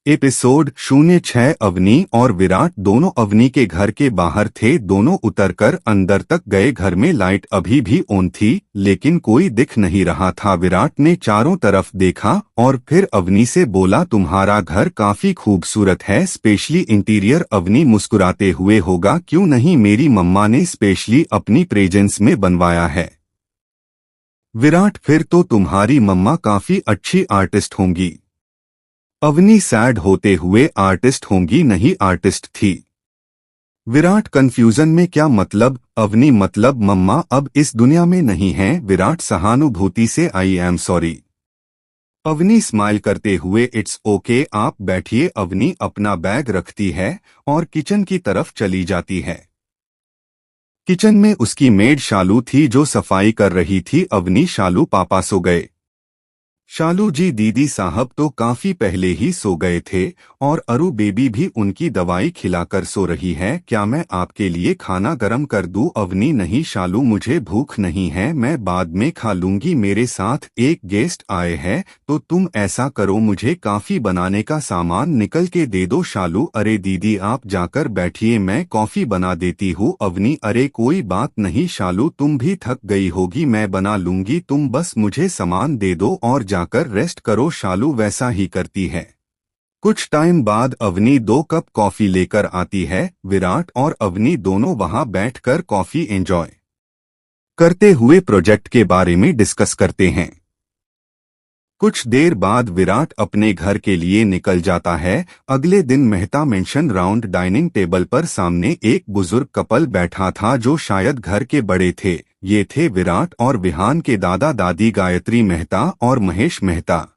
Episode 06। Avani और विराट दोनों अवनी के घर के बाहर थे। दोनों उतरकर अंदर तक गए। घर में लाइट अभी भी ऑन थी, लेकिन कोई दिख नहीं रहा था। विराट ने चारों तरफ देखा और फिर अवनी से बोला, तुम्हारा घर काफी खूबसूरत है, स्पेशली इंटीरियर। अवनी मुस्कुराते हुए, होगा क्यों नहीं, मेरी मम्मा ने स्पेशली अपनी प्रेजेंस में बनवाया है। विराट, फिर तो तुम्हारी मम्मा काफी अच्छी आर्टिस्ट होंगी। अवनी सैड होते हुए, आर्टिस्ट होंगी नहीं, आर्टिस्ट थी। विराट कंफ्यूजन में, क्या मतलब? अवनी, मतलब मम्मा अब इस दुनिया में नहीं है। विराट सहानुभूति से, I am sorry. Avni smile करते हुए, इट्स ओके, आप बैठिए। अवनी अपना बैग रखती है और किचन की तरफ चली जाती है। किचन में उसकी मेड शालू थी जो सफाई कर रही थी। अवनी, शालू पापा सो गए? शालू जी, दीदी साहब तो काफी पहले ही सो गए थे और अरु बेबी भी उनकी दवाई खिलाकर सो रही है। क्या मैं आपके लिए खाना गरम कर दूं? अवनी, नहीं शालू, मुझे भूख नहीं है, मैं बाद में खा लूंगी। मेरे साथ एक गेस्ट आए हैं, तो तुम ऐसा करो, मुझे काफी बनाने का सामान निकल के दे दो। शालू, अरे दीदी आप जाकर बैठिए, मैं कॉफी बना देती हूँ। अवनी, अरे कोई बात नहीं शालू, तुम भी थक गई होगी, मैं बना लूंगी, तुम बस मुझे सामान दे दो और जाकर रेस्ट करो। शालू वैसा ही करती है। कुछ टाइम बाद अवनी 2 कप कॉफी लेकर आती है। विराट और अवनी दोनों वहां बैठकर कॉफी एंजॉय करते हुए प्रोजेक्ट के बारे में डिस्कस करते हैं। कुछ देर बाद विराट अपने घर के लिए निकल जाता है। अगले दिन Mehta mention round dining table पर सामने एक बुजुर्ग कपल बैठा था जो शायद घर के बड़े थे। ये थे विराट और विहान के दादा दादी, गायत्री मेहता और महेश मेहता।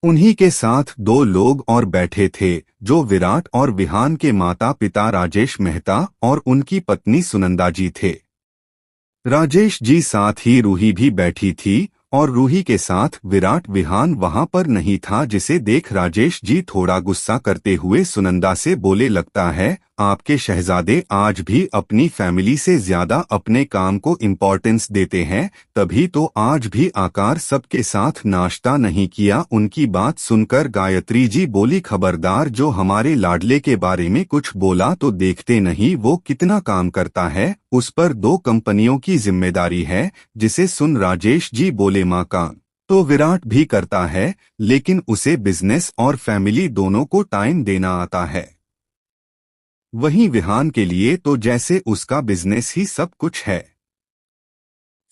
उन्हीं के साथ 2 लोग और बैठे थे जो विराट और विहान के माता पिता राजेश मेहता और उनकी पत्नी सुनंदा जी थे। राजेश जी साथ ही रूही भी बैठी थी और रूही के साथ विराट। विहान वहां पर नहीं था, जिसे देख राजेश जी थोड़ा गुस्सा करते हुए सुनंदा से बोले, लगता है आपके शहजादे आज भी अपनी फैमिली से ज्यादा अपने काम को इम्पोर्टेंस देते हैं, तभी तो आज भी आकार सबके साथ नाश्ता नहीं किया। उनकी बात सुनकर गायत्री जी बोली, खबरदार, जो हमारे लाडले के बारे में कुछ बोला तो देखते नहीं वो कितना काम करता है, उस पर 2 कंपनियों की जिम्मेदारी है। जिसे सुन राजेश जी बोले, माँ का तो विराट भी करता है, लेकिन उसे बिजनेस और फैमिली दोनों को टाइम देना आता है। वहीं विहान के लिए तो जैसे उसका बिजनेस ही सब कुछ है।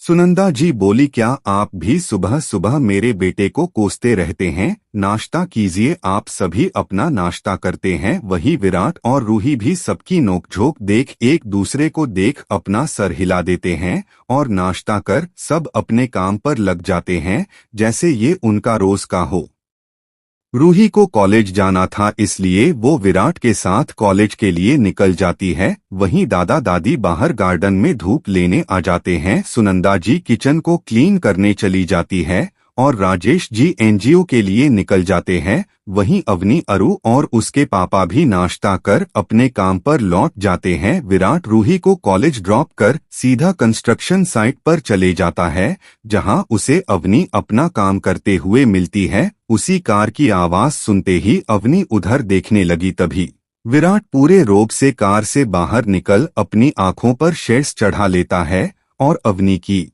सुनंदा जी बोली, क्या आप भी सुबह सुबह मेरे बेटे को कोसते रहते हैं? नाश्ता कीजिए, आप सभी अपना नाश्ता करते हैं। वही विराट और रूही भी सबकी नोकझोंक देख एक दूसरे को देख अपना सर हिला देते हैं और नाश्ता कर सब अपने काम पर लग जाते हैं जैसे ये उनका रोज का हो। रूही को कॉलेज जाना था, इसलिए वो विराट के साथ कॉलेज के लिए निकल जाती है। वहीं दादा दादी बाहर गार्डन में धूप लेने आ जाते हैं। सुनंदा जी किचन को क्लीन करने चली जाती है और राजेश जी एनजीओ के लिए निकल जाते हैं। वहीं अवनी, अरु और उसके पापा भी नाश्ता कर अपने काम पर लौट जाते हैं। विराट रूही को कॉलेज ड्रॉप कर सीधा कंस्ट्रक्शन साइट पर चले जाता है, जहां उसे अवनी अपना काम करते हुए मिलती है। उसी कार की आवाज सुनते ही अवनी उधर देखने लगी, तभी विराट पूरे रोब से कार से बाहर निकल अपनी आंखों पर शेड्स चढ़ा लेता है और अवनी की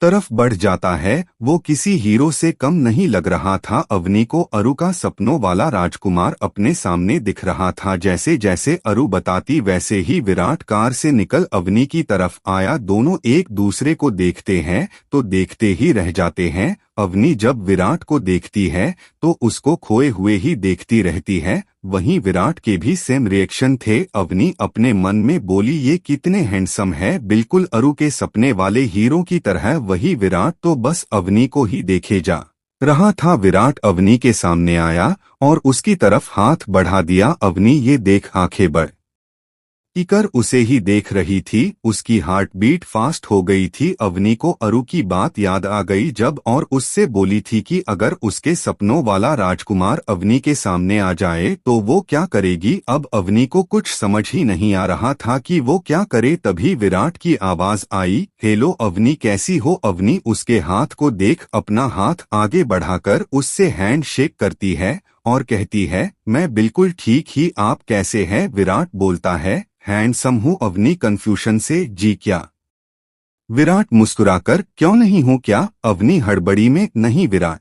तरफ बढ़ जाता है। वो किसी हीरो से कम नहीं लग रहा था। अवनी को अरु का सपनों वाला राजकुमार अपने सामने दिख रहा था। जैसे जैसे अरु बताती वैसे ही विराट कार से निकल अवनी की तरफ आया। दोनों एक दूसरे को देखते हैं तो देखते ही रह जाते हैं। अवनी जब विराट को देखती है तो उसको खोए हुए ही देखती रहती है। वहीं विराट के भी सेम रिएक्शन थे। अवनी अपने मन में बोली, ये कितने हैंडसम है, बिल्कुल अरु के सपने वाले हीरो की तरह। वही विराट तो बस अवनी को ही देखे जा रहा था। विराट अवनी के सामने आया और उसकी तरफ हाथ बढ़ा दिया। अवनी ये देख आंखें बढ़ कर उसे ही देख रही थी। उसकी हार्ट बीट फास्ट हो गई थी। अवनी को अरु की बात याद आ गई जब और उससे बोली थी कि अगर उसके सपनों वाला राजकुमार अवनी के सामने आ जाए तो वो क्या करेगी। अब अवनी को कुछ समझ ही नहीं आ रहा था कि वो क्या करे। तभी विराट की आवाज आई, हेलो अवनी, कैसी हो? अवनी उसके हाथ को देख अपना हाथ आगे बढ़ाकर उससे हैंड शेक करती है और कहती है, मैं बिल्कुल ठीक ही, आप कैसे हैं? विराट बोलता है, हैंडसम हूँ। अवनी कंफ्यूजन से, जी क्या? विराट मुस्कुराकर, क्यों नहीं हूँ क्या? अवनी हड़बड़ी में, नहीं विराट।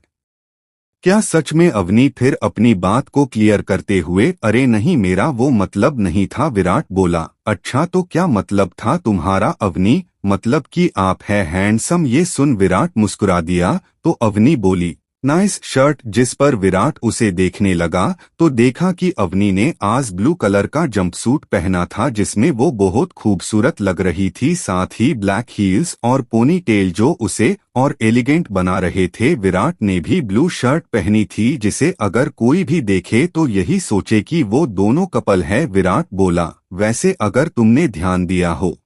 क्या सच में? अवनी फिर अपनी बात को क्लियर करते हुए, अरे नहीं, मेरा वो मतलब नहीं था। विराट बोला, अच्छा तो क्या मतलब था तुम्हारा? अवनी, मतलब कि आप है हैंडसम। ये सुन विराट मुस्कुरा दिया तो अवनी बोली, नाइस शर्ट। जिस पर विराट उसे देखने लगा तो देखा कि अवनी ने आज ब्लू कलर का जंपसूट पहना था जिसमें वो बहुत खूबसूरत लग रही थी, साथ ही ब्लैक हील्स और पोनी टेल जो उसे और एलिगेंट बना रहे थे। विराट ने भी ब्लू शर्ट पहनी थी जिसे अगर कोई भी देखे तो यही सोचे कि वो दोनों कपल है। विराट बोला, वैसे अगर तुमने ध्यान दिया हो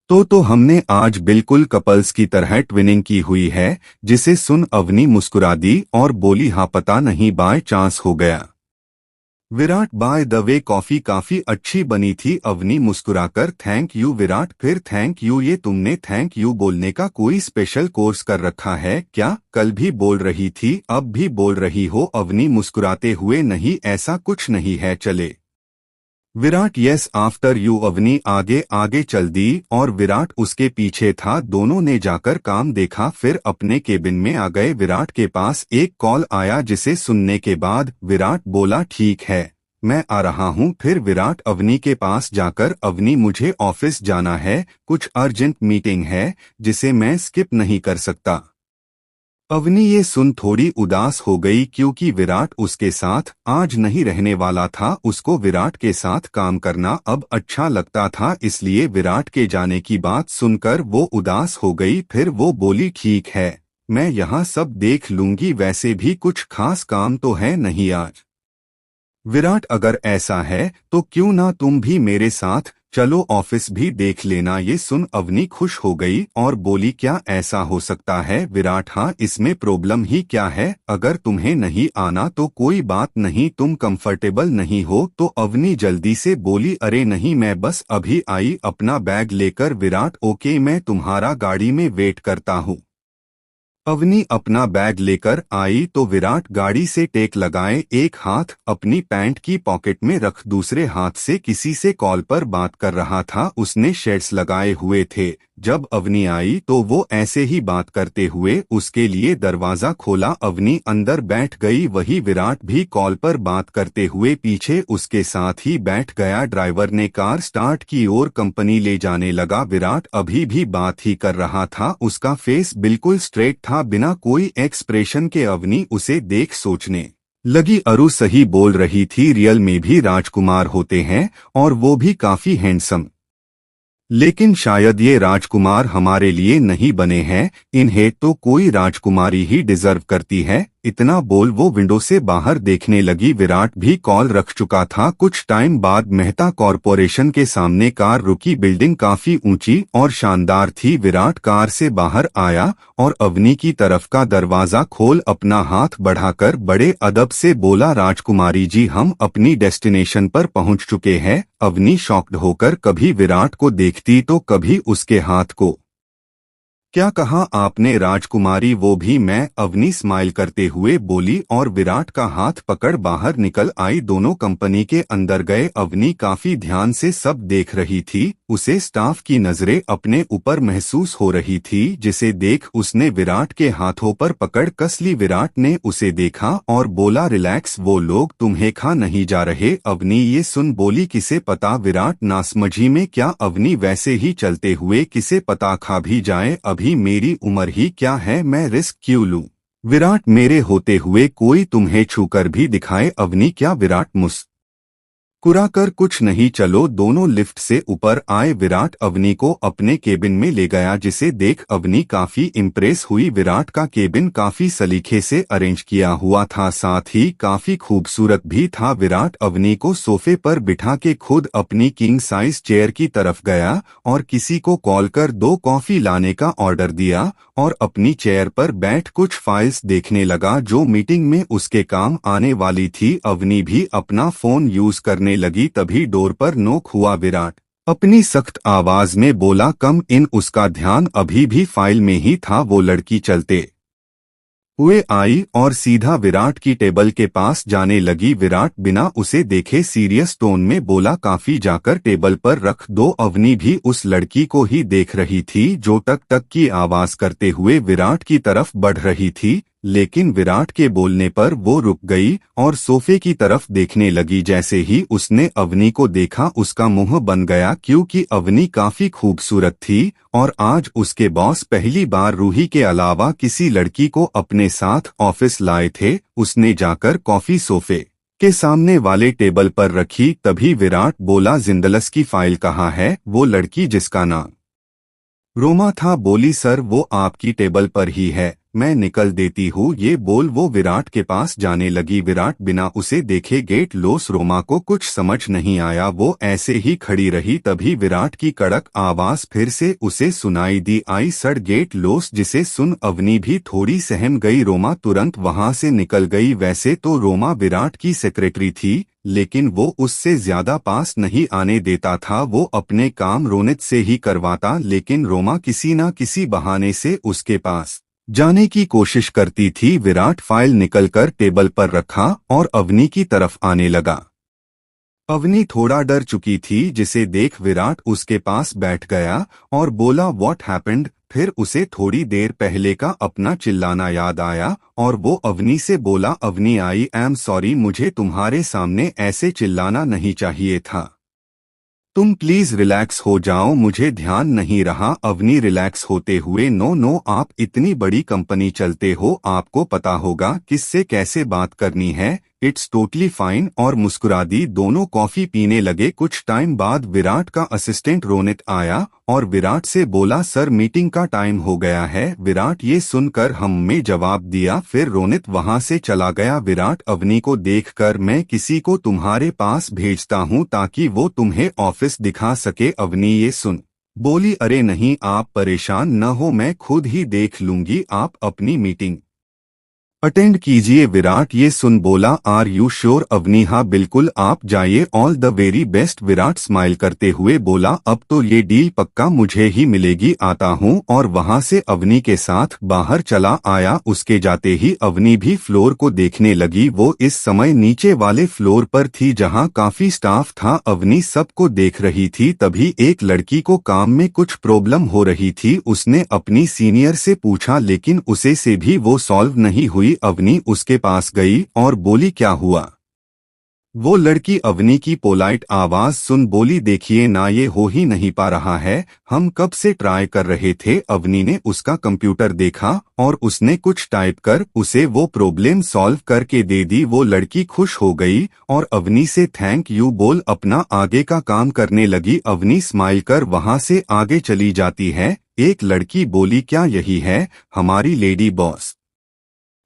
तो हमने आज बिल्कुल कपल्स की तरह ट्विनिंग की हुई है। जिसे सुन अवनी मुस्कुरा दी और बोली, हाँ पता नहीं, बाय चांस हो गया। Virat, by the way coffee काफी अच्छी बनी थी। अवनी मुस्कुराकर, थैंक यू विराट। फिर थैंक यू? ये तुमने थैंक यू बोलने का कोई स्पेशल कोर्स कर रखा है क्या? कल भी बोल रही थी, अब भी बोल रही हो? अवनी मुस्कुराते हुए, नहीं ऐसा कुछ नहीं है, चले। Virat, yes after you. Avni आगे आगे चल दी और विराट उसके पीछे था। दोनों ने जाकर काम देखा, फिर अपने केबिन में आ गए। विराट के पास एक कॉल आया जिसे सुनने के बाद विराट बोला, ठीक है मैं आ रहा हूँ। फिर विराट अवनी के पास जाकर, अवनी मुझे ऑफिस जाना है, कुछ अर्जेंट मीटिंग है जिसे मैं स्किप नहीं कर सकता। अवनी ये सुन थोड़ी उदास हो गई क्योंकि विराट उसके साथ आज नहीं रहने वाला था। उसको विराट के साथ काम करना अब अच्छा लगता था, इसलिए विराट के जाने की बात सुनकर वो उदास हो गई। फिर वो बोली, ठीक है मैं यहाँ सब देख लूंगी, वैसे भी कुछ खास काम तो है नहीं आज। विराट, अगर ऐसा है तो क्यों ना तुम भी मेरे साथ चलो, ऑफिस भी देख लेना। ये सुन अवनी खुश हो गई और बोली, क्या ऐसा हो सकता है? विराट, हाँ इसमें प्रॉब्लम ही क्या है? अगर तुम्हें नहीं आना तो कोई बात नहीं, तुम कंफर्टेबल नहीं हो तो? अवनी जल्दी से बोली, अरे नहीं मैं बस अभी आई अपना बैग लेकर। विराट, ओके मैं तुम्हारा गाड़ी में वेट करता हूँ। अवनी अपना बैग लेकर आई तो विराट गाड़ी से टेक लगाए, एक हाथ अपनी पैंट की पॉकेट में रख दूसरे हाथ से किसी से कॉल पर बात कर रहा था। उसने शेड्स लगाए हुए थे। जब अवनी आई तो वो ऐसे ही बात करते हुए उसके लिए दरवाजा खोला। अवनी अंदर बैठ गई, वही विराट भी कॉल पर बात करते हुए पीछे उसके साथ ही बैठ गया। ड्राइवर ने कार स्टार्ट की और कंपनी ले जाने लगा। विराट अभी भी बात ही कर रहा था, उसका फेस बिल्कुल स्ट्रेट था, बिना कोई एक्सप्रेशन के। अवनी उसे देख सोचने लगी, अरु सही बोल रही थी, रियल में भी राजकुमार होते हैं और वो भी काफी हैंडसम, लेकिन शायद ये राजकुमार हमारे लिए नहीं बने हैं, इन्हें तो कोई राजकुमारी ही डिजर्व करती है। इतना बोल वो विंडो से बाहर देखने लगी। विराट भी कॉल रख चुका था। कुछ टाइम बाद मेहता कॉरपोरेशन के सामने कार रुकी। बिल्डिंग काफी ऊंची और शानदार थी। विराट कार से बाहर आया और अवनी की तरफ का दरवाजा खोल अपना हाथ बढ़ाकर बड़े अदब से बोला, राजकुमारी जी हम अपनी डेस्टिनेशन पर पहुंच चुके हैं। अवनी शॉक्ड होकर कभी विराट को देखती तो कभी उसके हाथ को। क्या कहा आपने? राजकुमारी, वो भी मैं। अवनी स्माइल करते हुए बोली और विराट का हाथ पकड़ बाहर निकल आई। दोनों कंपनी के अंदर गए। अवनी काफी ध्यान से सब देख रही थी, उसे स्टाफ की नजरें अपने ऊपर महसूस हो रही थी, जिसे देख उसने विराट के हाथों पर पकड़ कस ली। विराट ने उसे देखा और बोला, रिलैक्स, वो लोग तुम्हें खा नहीं जा रहे। अवनी ये सुन बोली, किसे पता? विराट नासमझी में, क्या अवनी वैसे ही चलते हुए, किसे पता खा भी जाए, अभी मेरी उम्र ही क्या है, मैं रिस्क क्यों लूं? विराट, मेरे होते हुए कोई तुम्हें छूकर भी दिखाए? अवनी, क्या? विराट मुस्कुराकर, कुछ नहीं, चलो। दोनों लिफ्ट से ऊपर आए। विराट अवनी को अपने केबिन में ले गया, जिसे देख अवनी काफी इम्प्रेस हुई। विराट का केबिन काफी सलीखे से अरेंज किया हुआ था, साथ ही काफी खूबसूरत भी था। विराट अवनी को सोफे पर बिठा के खुद अपनी किंग साइज चेयर की तरफ गया और किसी को कॉल कर 2 कॉफी लाने का ऑर्डर दिया और अपनी चेयर पर बैठ कुछ फाइल्स देखने लगा जो मीटिंग में उसके काम आने वाली थी। अवनी भी अपना फोन यूज करने लगी, तभी डोर पर नॉक हुआ। विराट अपनी सख्त आवाज में बोला, कम इन। उसका ध्यान अभी भी फाइल में ही था। वो लड़की चलते हुए आई और सीधा विराट की टेबल के पास जाने लगी। विराट बिना उसे देखे सीरियस टोन में बोला, काफी जाकर टेबल पर रख दो। अवनी भी उस लड़की को ही देख रही थी जो टक टक की आवाज करते हुए विराट की तरफ बढ़ रही थी, लेकिन विराट के बोलने पर वो रुक गई और सोफे की तरफ देखने लगी। जैसे ही उसने अवनी को देखा उसका मुंह बन गया, क्योंकि अवनी काफी खूबसूरत थी और आज उसके बॉस पहली बार रूही के अलावा किसी लड़की को अपने साथ ऑफिस लाए थे। उसने जाकर कॉफी सोफे के सामने वाले टेबल पर रखी। तभी विराट बोला, जिंदलस की फाइल कहाँ है? वो लड़की जिसका नाम रोमा था बोली, सर वो आपकी टेबल पर ही है, मैं निकल देती हूँ। ये बोल वो विराट के पास जाने लगी। विराट बिना उसे देखे गेट लॉस। रोमा को कुछ समझ नहीं आया, वो ऐसे ही खड़ी रही। तभी विराट की कड़क आवाज फिर से उसे सुनाई दी, आई सर गेट लॉस। जिसे सुन अवनी भी थोड़ी सहम गई। रोमा तुरंत वहां से निकल गई। वैसे तो रोमा विराट की सेक्रेटरी थी, लेकिन वो उससे ज्यादा पास नहीं आने देता था। वो अपने काम रोनित से ही करवाता, लेकिन रोमा किसी न किसी बहाने से उसके पास जाने की कोशिश करती थी। विराट फाइल निकलकर टेबल पर रखा और अवनी की तरफ आने लगा। अवनी थोड़ा डर चुकी थी, जिसे देख विराट उसके पास बैठ गया और बोला, व्हाट हैपेंड? फिर उसे थोड़ी देर पहले का अपना चिल्लाना याद आया और वो अवनी से बोला, अवनी आई एम सॉरी, मुझे तुम्हारे सामने ऐसे चिल्लाना नहीं चाहिए था। तुम प्लीज रिलैक्स हो जाओ, मुझे ध्यान नहीं रहा। अवनी रिलैक्स होते हुए, नो नो, आप इतनी बड़ी कंपनी चलते हो, आपको पता होगा किससे कैसे बात करनी है। It's totally fine. और मुस्कुरा दी। दोनों कॉफी पीने लगे। कुछ टाइम बाद विराट का असिस्टेंट रोनित आया और विराट से बोला, सर मीटिंग का टाइम हो गया है। विराट ये सुनकर हम में जवाब दिया। फिर रोनित वहां से चला गया। विराट अवनी को देखकर, मैं किसी को तुम्हारे पास भेजता हूँ ताकि वो तुम्हें ऑफिस दिखा सके। अवनी ये सुन बोली, अरे नहीं, आप परेशान न हो, मैं खुद ही देख लूंगी, आप अपनी मीटिंग अटेंड कीजिए। विराट ये सुन बोला, आर यू श्योर? अवनी, हाँ बिल्कुल, आप जाइए, all the very best. Virat smile करते हुए बोला, अब तो ये डील पक्का मुझे ही मिलेगी, आता हूँ। और वहां से अवनी के साथ बाहर चला आया। उसके जाते ही अवनी भी फ्लोर को देखने लगी। वो इस समय नीचे वाले फ्लोर पर थी जहाँ काफी स्टाफ था। अवनी सबको देख रही थी। तभी एक लड़की को काम में कुछ प्रॉब्लम हो रही थी। उसने अपनी सीनियर से पूछा, लेकिन उसे से भी वो सॉल्व नहीं हुई। अवनी उसके पास गई और बोली, क्या हुआ? वो लड़की अवनी की पोलाइट आवाज सुन बोली, देखिए ना, ये हो ही नहीं पा रहा है, हम कब से ट्राई कर रहे थे। अवनी ने उसका कंप्यूटर देखा और उसने कुछ टाइप कर उसे वो प्रॉब्लम सॉल्व करके दे दी। वो लड़की खुश हो गई और अवनी से थैंक यू बोल अपना आगे का काम करने लगी। अवनी स्माइल कर वहां से आगे चली जाती है। एक लड़की बोली, क्या यही है हमारी लेडी बॉस?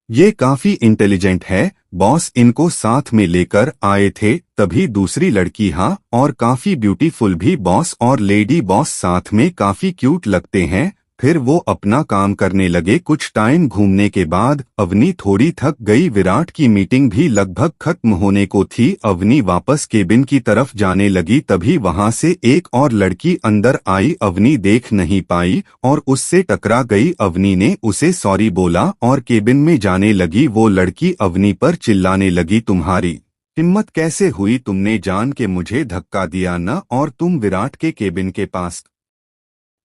ये काफी इंटेलिजेंट है, बॉस इनको साथ में लेकर आए थे। तभी दूसरी लड़की, हाँ, और काफी ब्यूटीफुल भी, बॉस और लेडी बॉस साथ में काफी क्यूट लगते हैं। फिर वो अपना काम करने लगे। कुछ टाइम घूमने के बाद अवनी थोड़ी थक गई। विराट की मीटिंग भी लगभग खत्म होने को थी। अवनी वापस केबिन की तरफ जाने लगी। तभी वहां से एक और लड़की अंदर आई। अवनी देख नहीं पाई और उससे टकरा गई। अवनी ने उसे सॉरी बोला और केबिन में जाने लगी। वो लड़की अवनी पर चिल्लाने लगी, तुम्हारी हिम्मत कैसे हुई? तुमने जान के मुझे धक्का दिया न? और तुम विराट के केबिन के पास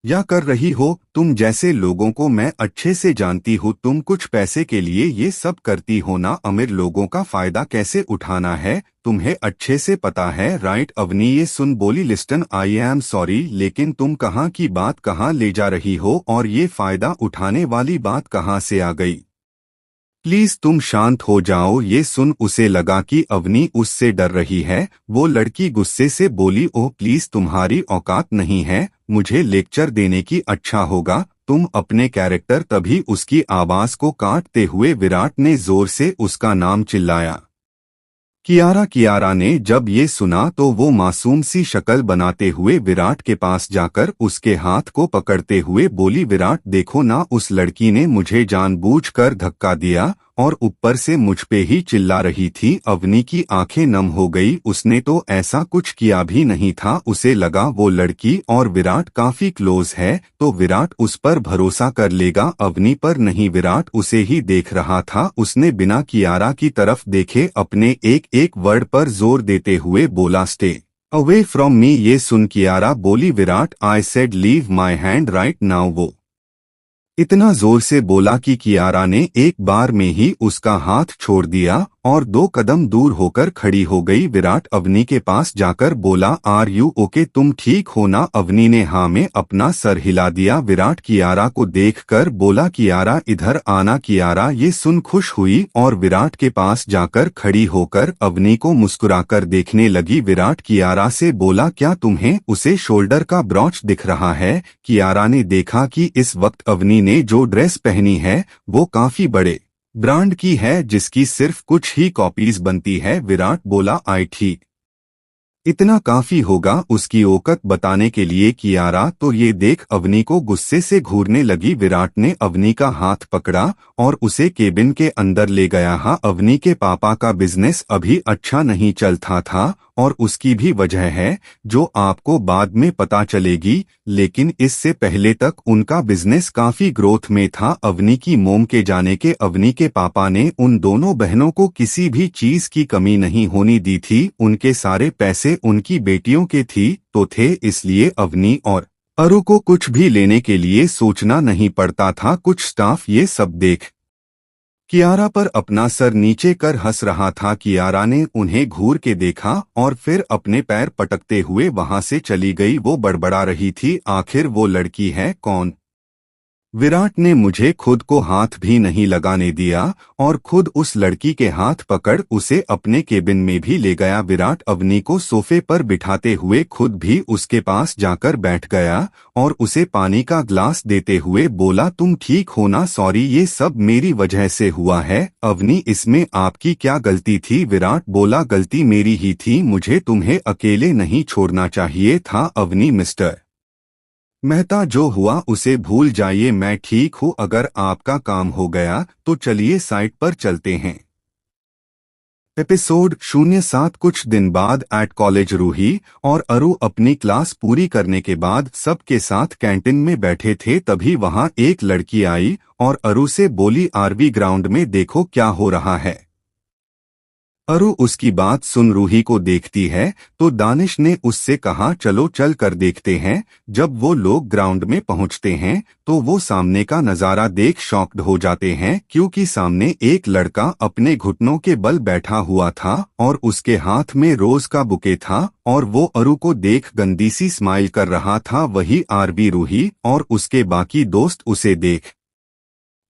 या कर रही हो? तुम जैसे लोगों को मैं अच्छे से जानती हूँ, तुम कुछ पैसे के लिए ये सब करती हो ना? अमीर लोगों का फायदा कैसे उठाना है तुम्हें अच्छे से पता है, राइट? अवनी ये सुन बोली, लिस्टन, आई एम सॉरी, लेकिन तुम कहाँ की बात कहाँ ले जा रही हो और ये फायदा उठाने वाली बात कहाँ से आ गई? प्लीज तुम शांत हो जाओ। ये सुन उसे लगा कि अवनी उससे डर रही है। वो लड़की गुस्से से बोली, ओह प्लीज, तुम्हारी औकात नहीं है मुझे लेक्चर देने की, अच्छा होगा तुम अपने कैरेक्टर। तभी उसकी आवाज को काटते हुए विराट ने जोर से उसका नाम चिल्लाया, कियारा। कियारा ने जब ये सुना तो वो मासूम सी शक्ल बनाते हुए विराट के पास जाकर उसके हाथ को पकड़ते हुए बोली, विराट देखो ना, उस लड़की ने मुझे जानबूझकर धक्का दिया और ऊपर से मुझ पे ही चिल्ला रही थी। अवनी की आंखें नम हो गई। उसने तो ऐसा कुछ किया भी नहीं था। उसे लगा वो लड़की और विराट काफी क्लोज है तो विराट उस पर भरोसा कर लेगा, अवनी पर नहीं। विराट उसे ही देख रहा था। उसने बिना कियारा की तरफ देखे अपने एक एक वर्ड पर जोर देते हुए बोला, स्टे अवे फ्रॉम मी। ये सुन कियारा बोली, Virat I said leave my hand right now. वो इतना जोर से बोला कि कियारा ने एक बार में ही उसका हाथ छोड़ दिया और 2 कदम दूर होकर खड़ी हो गई। विराट अवनी के पास जाकर बोला, आर यू ओके, तुम ठीक हो ना? अवनी ने हाँ में अपना सर हिला दिया। विराट कियारा को देखकर बोला, कियारा इधर आना। कियारा ये सुन खुश हुई और विराट के पास जाकर खड़ी होकर अवनी को मुस्कुराकर देखने लगी। विराट कियारा से बोला, क्या तुम्हें उसे शोल्डर का ब्रॉच दिख रहा है? कियारा ने देखा कि इस वक्त अवनी ने जो ड्रेस पहनी है वो काफी बड़े ब्रांड की है जिसकी सिर्फ कुछ ही कॉपीज बनती है। विराट बोला, आई ठीक, इतना काफी होगा। उसकी औकत बताने के लिए कियारा तो ये देख अवनी को गुस्से से घूरने लगी। विराट ने अवनी का हाथ पकड़ा और उसे केबिन के अंदर ले गया। हाँ, अवनी के पापा का बिजनेस अभी अच्छा नहीं चलता था और उसकी भी वजह है जो आपको बाद में पता चलेगी, लेकिन इससे पहले तक उनका बिजनेस काफी ग्रोथ में था। अवनी की मोम के जाने के अवनी के पापा ने उन दोनों बहनों को किसी भी चीज की कमी नहीं होने दी थी। उनके सारे पैसे उनकी बेटियों के तो थे, इसलिए अवनी और अरु को कुछ भी लेने के लिए सोचना नहीं पड़ता था। कुछ स्टाफ ये सब देख कियारा पर अपना सर नीचे कर हंस रहा था। कियारा ने उन्हें घूर के देखा और फिर अपने पैर पटकते हुए वहां से चली गई। वो बड़बड़ा रही थी, आखिर वो लड़की है कौन? विराट ने मुझे खुद को हाथ भी नहीं लगाने दिया और खुद उस लड़की के हाथ पकड़ उसे अपने केबिन में भी ले गया। विराट अवनी को सोफे पर बिठाते हुए खुद भी उसके पास जाकर बैठ गया और उसे पानी का ग्लास देते हुए बोला, तुम ठीक हो ना? सॉरी, ये सब मेरी वजह से हुआ है। अवनी, इसमें आपकी क्या गलती थी? विराट बोला, गलती मेरी ही थी, मुझे तुम्हें अकेले नहीं छोड़ना चाहिए था। अवनी, मिस्टर मेहता, जो हुआ उसे भूल जाइए, मैं ठीक हूँ। अगर आपका काम हो गया तो चलिए साइट पर चलते हैं। एपिसोड 07। कुछ दिन बाद एट कॉलेज रूही और अरु अपनी क्लास पूरी करने के बाद सबके साथ कैंटीन में बैठे थे। तभी वहां एक लड़की आई और अरु से बोली, आरवी ग्राउंड में देखो क्या हो रहा है। अरु उसकी बात सुन रूही को देखती है तो दानिश ने उससे कहा, चलो चल कर देखते हैं। जब वो लोग ग्राउंड में पहुंचते हैं तो वो सामने का नजारा देख शॉक्ड हो जाते हैं, क्योंकि सामने एक लड़का अपने घुटनों के बल बैठा हुआ था और उसके हाथ में रोज का बुके था और वो अरु को देख गंदी सी स्माइल कर रहा था। वही आरवी, रूही और उसके बाकी दोस्त उसे देख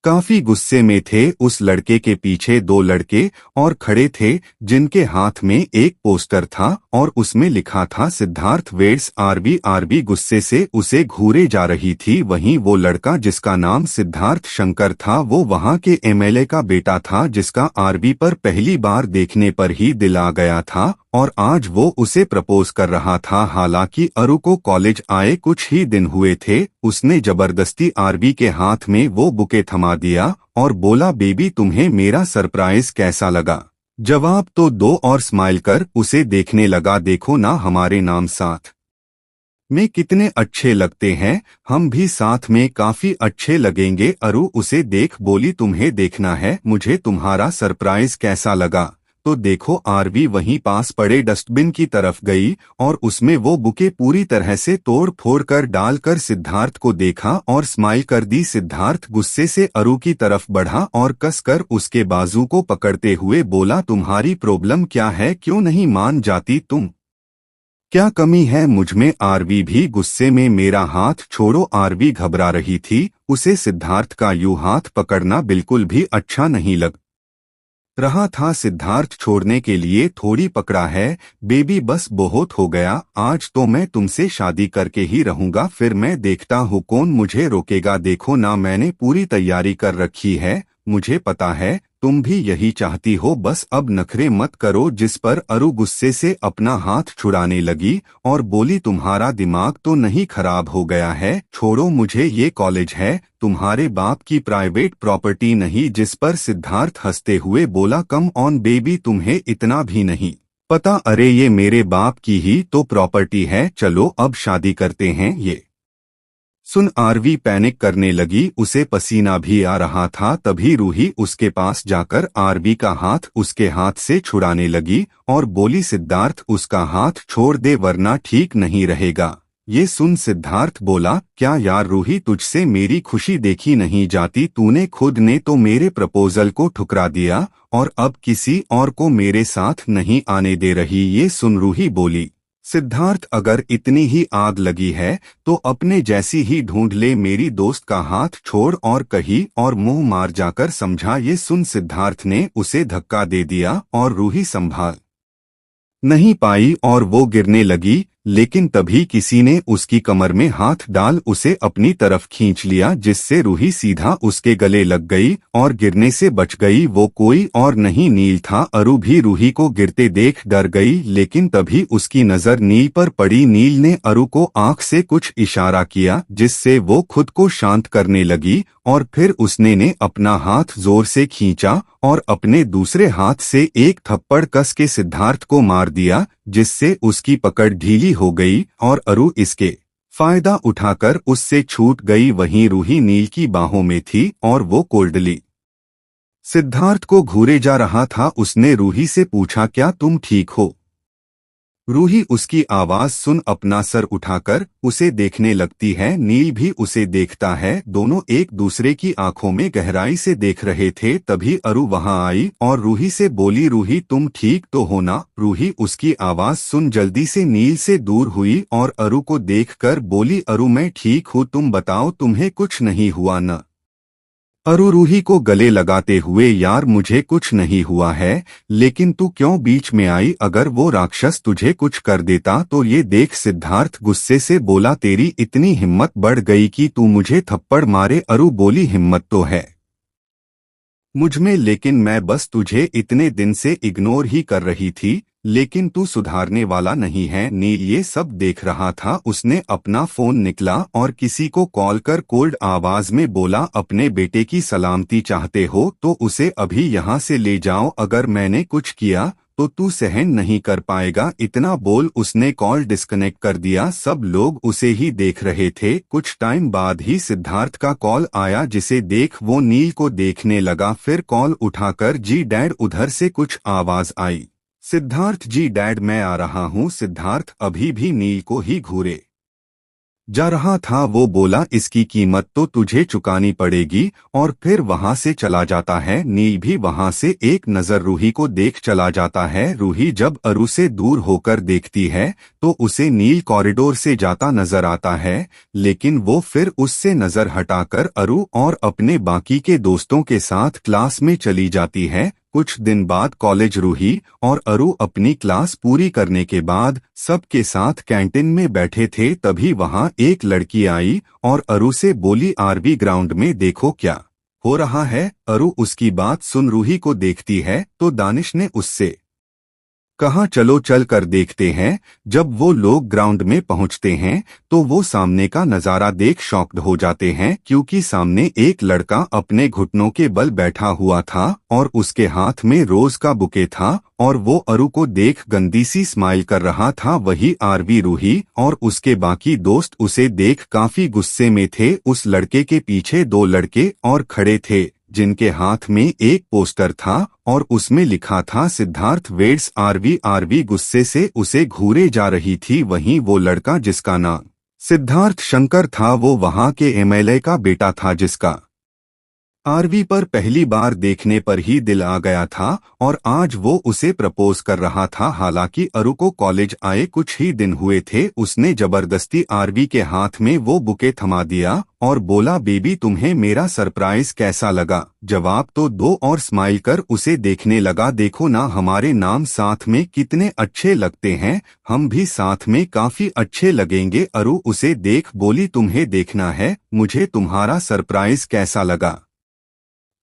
काफी गुस्से में थे। उस लड़के के पीछे 2 लड़के और खड़े थे जिनके हाथ में एक पोस्टर था और उसमें लिखा था, सिद्धार्थ वेड्स आरवी। आरवी गुस्से से उसे घूरे जा रही थी। वहीं वो लड़का जिसका नाम सिद्धार्थ शंकर था वो वहां के एमएलए का बेटा था, जिसका आरवी पर पहली बार देखने पर ही दिल आ गया था और आज वो उसे प्रपोज कर रहा था। हालांकि अरु को कॉलेज आए कुछ ही दिन हुए थे। उसने जबरदस्ती आरवी के हाथ में वो बुके थमा दिया और बोला, बेबी तुम्हें मेरा सरप्राइज कैसा लगा? जवाब तो दो और स्माइल कर उसे देखने लगा। देखो ना, हमारे नाम साथ में कितने अच्छे लगते हैं, हम भी साथ में काफी अच्छे लगेंगे। अरु उसे देख बोली, तुम्हें देखना है मुझे तुम्हारा सरप्राइज कैसा लगा? तो देखो, आरवी वहीं पास पड़े डस्टबिन की तरफ गई और उसमें वो बुके पूरी तरह से तोड़ फोड़ कर डालकर सिद्धार्थ को देखा और स्माइल कर दी। सिद्धार्थ गुस्से से अरु की तरफ बढ़ा और कसकर उसके बाजू को पकड़ते हुए बोला, तुम्हारी प्रॉब्लम क्या है? क्यों नहीं मान जाती तुम? क्या कमी है मुझमें? आरवी भी गुस्से में, मेरा हाथ छोड़ो। आरवी घबरा रही थी। उसे सिद्धार्थ का यूं हाथ पकड़ना बिल्कुल भी अच्छा नहीं लग रहा था। सिद्धार्थ छोड़ने के लिए थोड़ी पकड़ा है, बेबी बस बहुत हो गया, आज तो मैं तुमसे शादी करके ही रहूंगा, फिर मैं देखता हूँ कौन मुझे रोकेगा। देखो ना, मैंने पूरी तैयारी कर रखी है, मुझे पता है तुम भी यही चाहती हो, बस अब नखरे मत करो। जिस पर अरु गुस्से से अपना हाथ छुड़ाने लगी और बोली, तुम्हारा दिमाग तो नहीं खराब हो गया है? छोड़ो मुझे, ये कॉलेज है, तुम्हारे बाप की प्राइवेट प्रॉपर्टी नहीं। जिस पर सिद्धार्थ हंसते हुए बोला, कम ऑन बेबी, तुम्हें इतना भी नहीं पता? अरे ये मेरे बाप की ही तो प्रॉपर्टी है, चलो अब शादी करते हैं। ये सुन आरवी पैनिक करने लगी, उसे पसीना भी आ रहा था। तभी रूही उसके पास जाकर आरवी का हाथ उसके हाथ से छुड़ाने लगी और बोली, सिद्धार्थ उसका हाथ छोड़ दे वरना ठीक नहीं रहेगा। ये सुन सिद्धार्थ बोला, क्या यार रूही, तुझसे मेरी खुशी देखी नहीं जाती? तूने खुद ने तो मेरे प्रपोजल को ठुकरा दिया और अब किसी और को मेरे साथ नहीं आने दे रही। ये सुन रूही बोली, सिद्धार्थ अगर इतनी ही आग लगी है तो अपने जैसी ही ढूंढ ले, मेरी दोस्त का हाथ छोड़ और कही और मुंह मार जाकर समझा। ये सुन सिद्धार्थ ने उसे धक्का दे दिया और रूही संभाल नहीं पाई और वो गिरने लगी। लेकिन तभी किसी ने उसकी कमर में हाथ डाल उसे अपनी तरफ खींच लिया, जिससे रूही सीधा उसके गले लग गई और गिरने से बच गई। वो कोई और नहीं नील था। अरु भी रूही को गिरते देख डर गई, लेकिन तभी उसकी नजर नील पर पड़ी। नील ने अरु को आंख से कुछ इशारा किया, जिससे वो खुद को शांत करने लगी और फिर उसने ने अपना हाथ जोर से खींचा और अपने दूसरे हाथ से एक थप्पड़ कस के सिद्धार्थ को मार दिया, जिससे उसकी पकड़ ढीली हो गई और अरु इसके फायदा उठाकर उससे छूट गई। वहीं रूही नील की बाहों में थी और वो कोल्डली सिद्धार्थ को घूरे जा रहा था। उसने रूही से पूछा, क्या तुम ठीक हो? रूही उसकी आवाज सुन अपना सर उठाकर उसे देखने लगती है। नील भी उसे देखता है। दोनों एक दूसरे की आंखों में गहराई से देख रहे थे। तभी अरु वहां आई और रूही से बोली, रूही तुम ठीक तो हो ना? रूही उसकी आवाज सुन जल्दी से नील से दूर हुई और अरु को देखकर बोली, अरु मैं ठीक हूँ, तुम बताओ तुम्हें कुछ नहीं हुआ न? अरु रूही को गले लगाते हुए, यार मुझे कुछ नहीं हुआ है, लेकिन तू क्यों बीच में आई? अगर वो राक्षस तुझे कुछ कर देता तो? ये देख सिद्धार्थ गुस्से से बोला, तेरी इतनी हिम्मत बढ़ गई कि तू मुझे थप्पड़ मारे? अरु बोली, हिम्मत तो है मुझमें, लेकिन मैं बस तुझे इतने दिन से इग्नोर ही कर रही थी, लेकिन तू सुधारने वाला नहीं है। नील ये सब देख रहा था। उसने अपना फोन निकला और किसी को कॉल कर कोल्ड आवाज में बोला, अपने बेटे की सलामती चाहते हो तो उसे अभी यहाँ से ले जाओ, अगर मैंने कुछ किया तो तू सहन नहीं कर पाएगा। इतना बोल उसने कॉल डिस्कनेक्ट कर दिया। सब लोग उसे ही देख रहे थे। कुछ टाइम बाद ही सिद्धार्थ का कॉल आया, जिसे देख वो नील को देखने लगा। फिर कॉल उठाकर, जी डैड, उधर से कुछ आवाज आई। सिद्धार्थ, जी डैड मैं आ रहा हूँ। सिद्धार्थ अभी भी नील को ही घूरे जा रहा था। वो बोला, इसकी कीमत तो तुझे चुकानी पड़ेगी, और फिर वहां से चला जाता है। नील भी वहां से एक नजर रूही को देख चला जाता है। रूही जब अरु से दूर होकर देखती है तो उसे नील कॉरिडोर से जाता नजर आता है, लेकिन वो फिर उससे नजर हटाकर अरु और अपने बाकी के दोस्तों के साथ क्लास में चली जाती है। कुछ दिन बाद कॉलेज, रूही और अरु अपनी क्लास पूरी करने के बाद सबके साथ कैंटीन में बैठे थे। तभी वहां एक लड़की आई और अरु से बोली, आरवी ग्राउंड में देखो क्या हो रहा है। अरु उसकी बात सुन रूही को देखती है तो दानिश ने उससे कहा, चलो चल कर देखते हैं। जब वो लोग ग्राउंड में पहुंचते हैं तो वो सामने का नजारा देख शॉक्ड हो जाते हैं, क्योंकि सामने एक लड़का अपने घुटनों के बल बैठा हुआ था और उसके हाथ में रोज का बुके था और वो अरु को देख गंदी सी स्माइल कर रहा था। वही आरवी, रूही और उसके बाकी दोस्त उसे देख काफी गुस्से में थे। उस लड़के के पीछे दो लड़के और खड़े थे, जिनके हाथ में एक पोस्टर था और उसमें लिखा था, सिद्धार्थ वेड्स आरवी। आरवी गुस्से से उसे घूरे जा रही थी। वहीं वो लड़का जिसका नाम सिद्धार्थ शंकर था, वो वहां के एमएलए का बेटा था, जिसका आरवी पर पहली बार देखने पर ही दिल आ गया था और आज वो उसे प्रपोज कर रहा था। हालांकि अरु को कॉलेज आए कुछ ही दिन हुए थे। उसने जबरदस्ती आरवी के हाथ में वो बुके थमा दिया और बोला, बेबी तुम्हें मेरा सरप्राइज कैसा लगा? जवाब तो दो और स्माइल कर उसे देखने लगा। देखो ना, हमारे नाम साथ में कितने अच्छे लगते हैं, हम भी साथ में काफी अच्छे लगेंगे। अरु उसे देख बोली, तुम्हें देखना है मुझे तुम्हारा सरप्राइज कैसा लगा?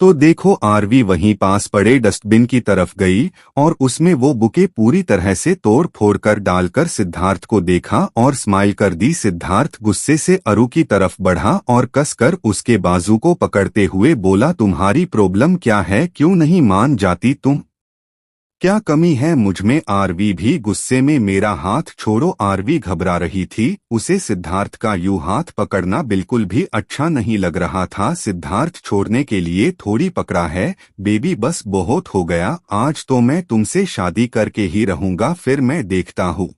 तो देखो आरवी वहीं पास पड़े डस्टबिन की तरफ गई और उसमें वो बुके पूरी तरह से तोड़ फोड़ कर डालकर सिद्धार्थ को देखा और स्माइल कर दी। सिद्धार्थ गुस्से से अरु की तरफ बढ़ा और कसकर उसके बाजू को पकड़ते हुए बोला, तुम्हारी प्रॉब्लम क्या है, क्यों नहीं मान जाती तुम? क्या कमी है मुझमें? आरवी भी गुस्से में, मेरा हाथ छोड़ो। आरवी घबरा रही थी, उसे सिद्धार्थ का यूं हाथ पकड़ना बिल्कुल भी अच्छा नहीं लग रहा था। सिद्धार्थ छोड़ने के लिए थोड़ी पकड़ा है। बेबी बस बहुत हो गया, आज तो मैं तुमसे शादी करके ही रहूंगा, फिर मैं देखता हूँ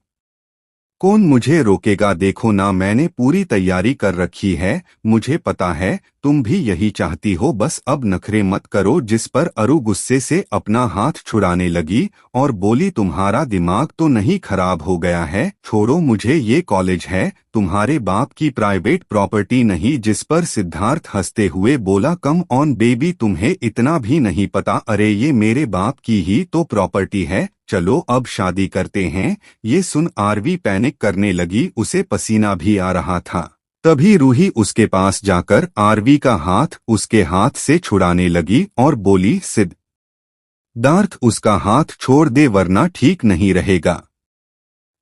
कौन मुझे रोकेगा। देखो ना, मैंने पूरी तैयारी कर रखी है, मुझे पता है तुम भी यही चाहती हो, बस अब नखरे मत करो। जिस पर अरु गुस्से से अपना हाथ छुड़ाने लगी और बोली, तुम्हारा दिमाग तो नहीं खराब हो गया है? छोड़ो मुझे, ये कॉलेज है, तुम्हारे बाप की प्राइवेट प्रॉपर्टी नहीं। जिस पर सिद्धार्थ हंसते हुए बोला, कम ऑन बेबी, तुम्हें इतना भी नहीं पता? अरे ये मेरे बाप की ही तो प्रॉपर्टी है, चलो अब शादी करते हैं। ये सुन आरवी पैनिक करने लगी, उसे पसीना भी आ रहा था। तभी रूही उसके पास जाकर आरवी का हाथ उसके हाथ से छुड़ाने लगी और बोली, सिद्धार्थ उसका हाथ छोड़ दे वरना ठीक नहीं रहेगा।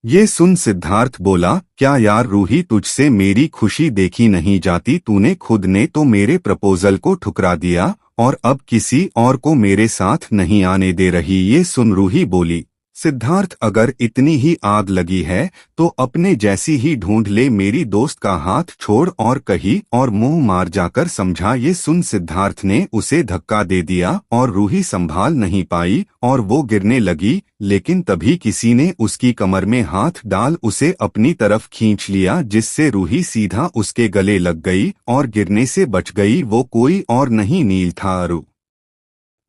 ये सुन सिद्धार्थ बोला, क्या यार रूही, तुझसे मेरी खुशी देखी नहीं जाती? तूने खुद ने तो मेरे प्रपोजल को ठुकरा दिया और अब किसी और को मेरे साथ नहीं आने दे रही। ये सुन रूही बोली, सिद्धार्थ अगर इतनी ही आग लगी है तो अपने जैसी ही ढूंढ ले, मेरी दोस्त का हाथ छोड़ और कही और मुंह मार जाकर समझा। ये सुन सिद्धार्थ ने उसे धक्का दे दिया और रूही संभाल नहीं पाई और वो गिरने लगी, लेकिन तभी किसी ने उसकी कमर में हाथ डाल उसे अपनी तरफ खींच लिया, जिससे रूही सीधा उसके गले लग गई और गिरने से बच गई। वो कोई और नहीं, नील था। अरु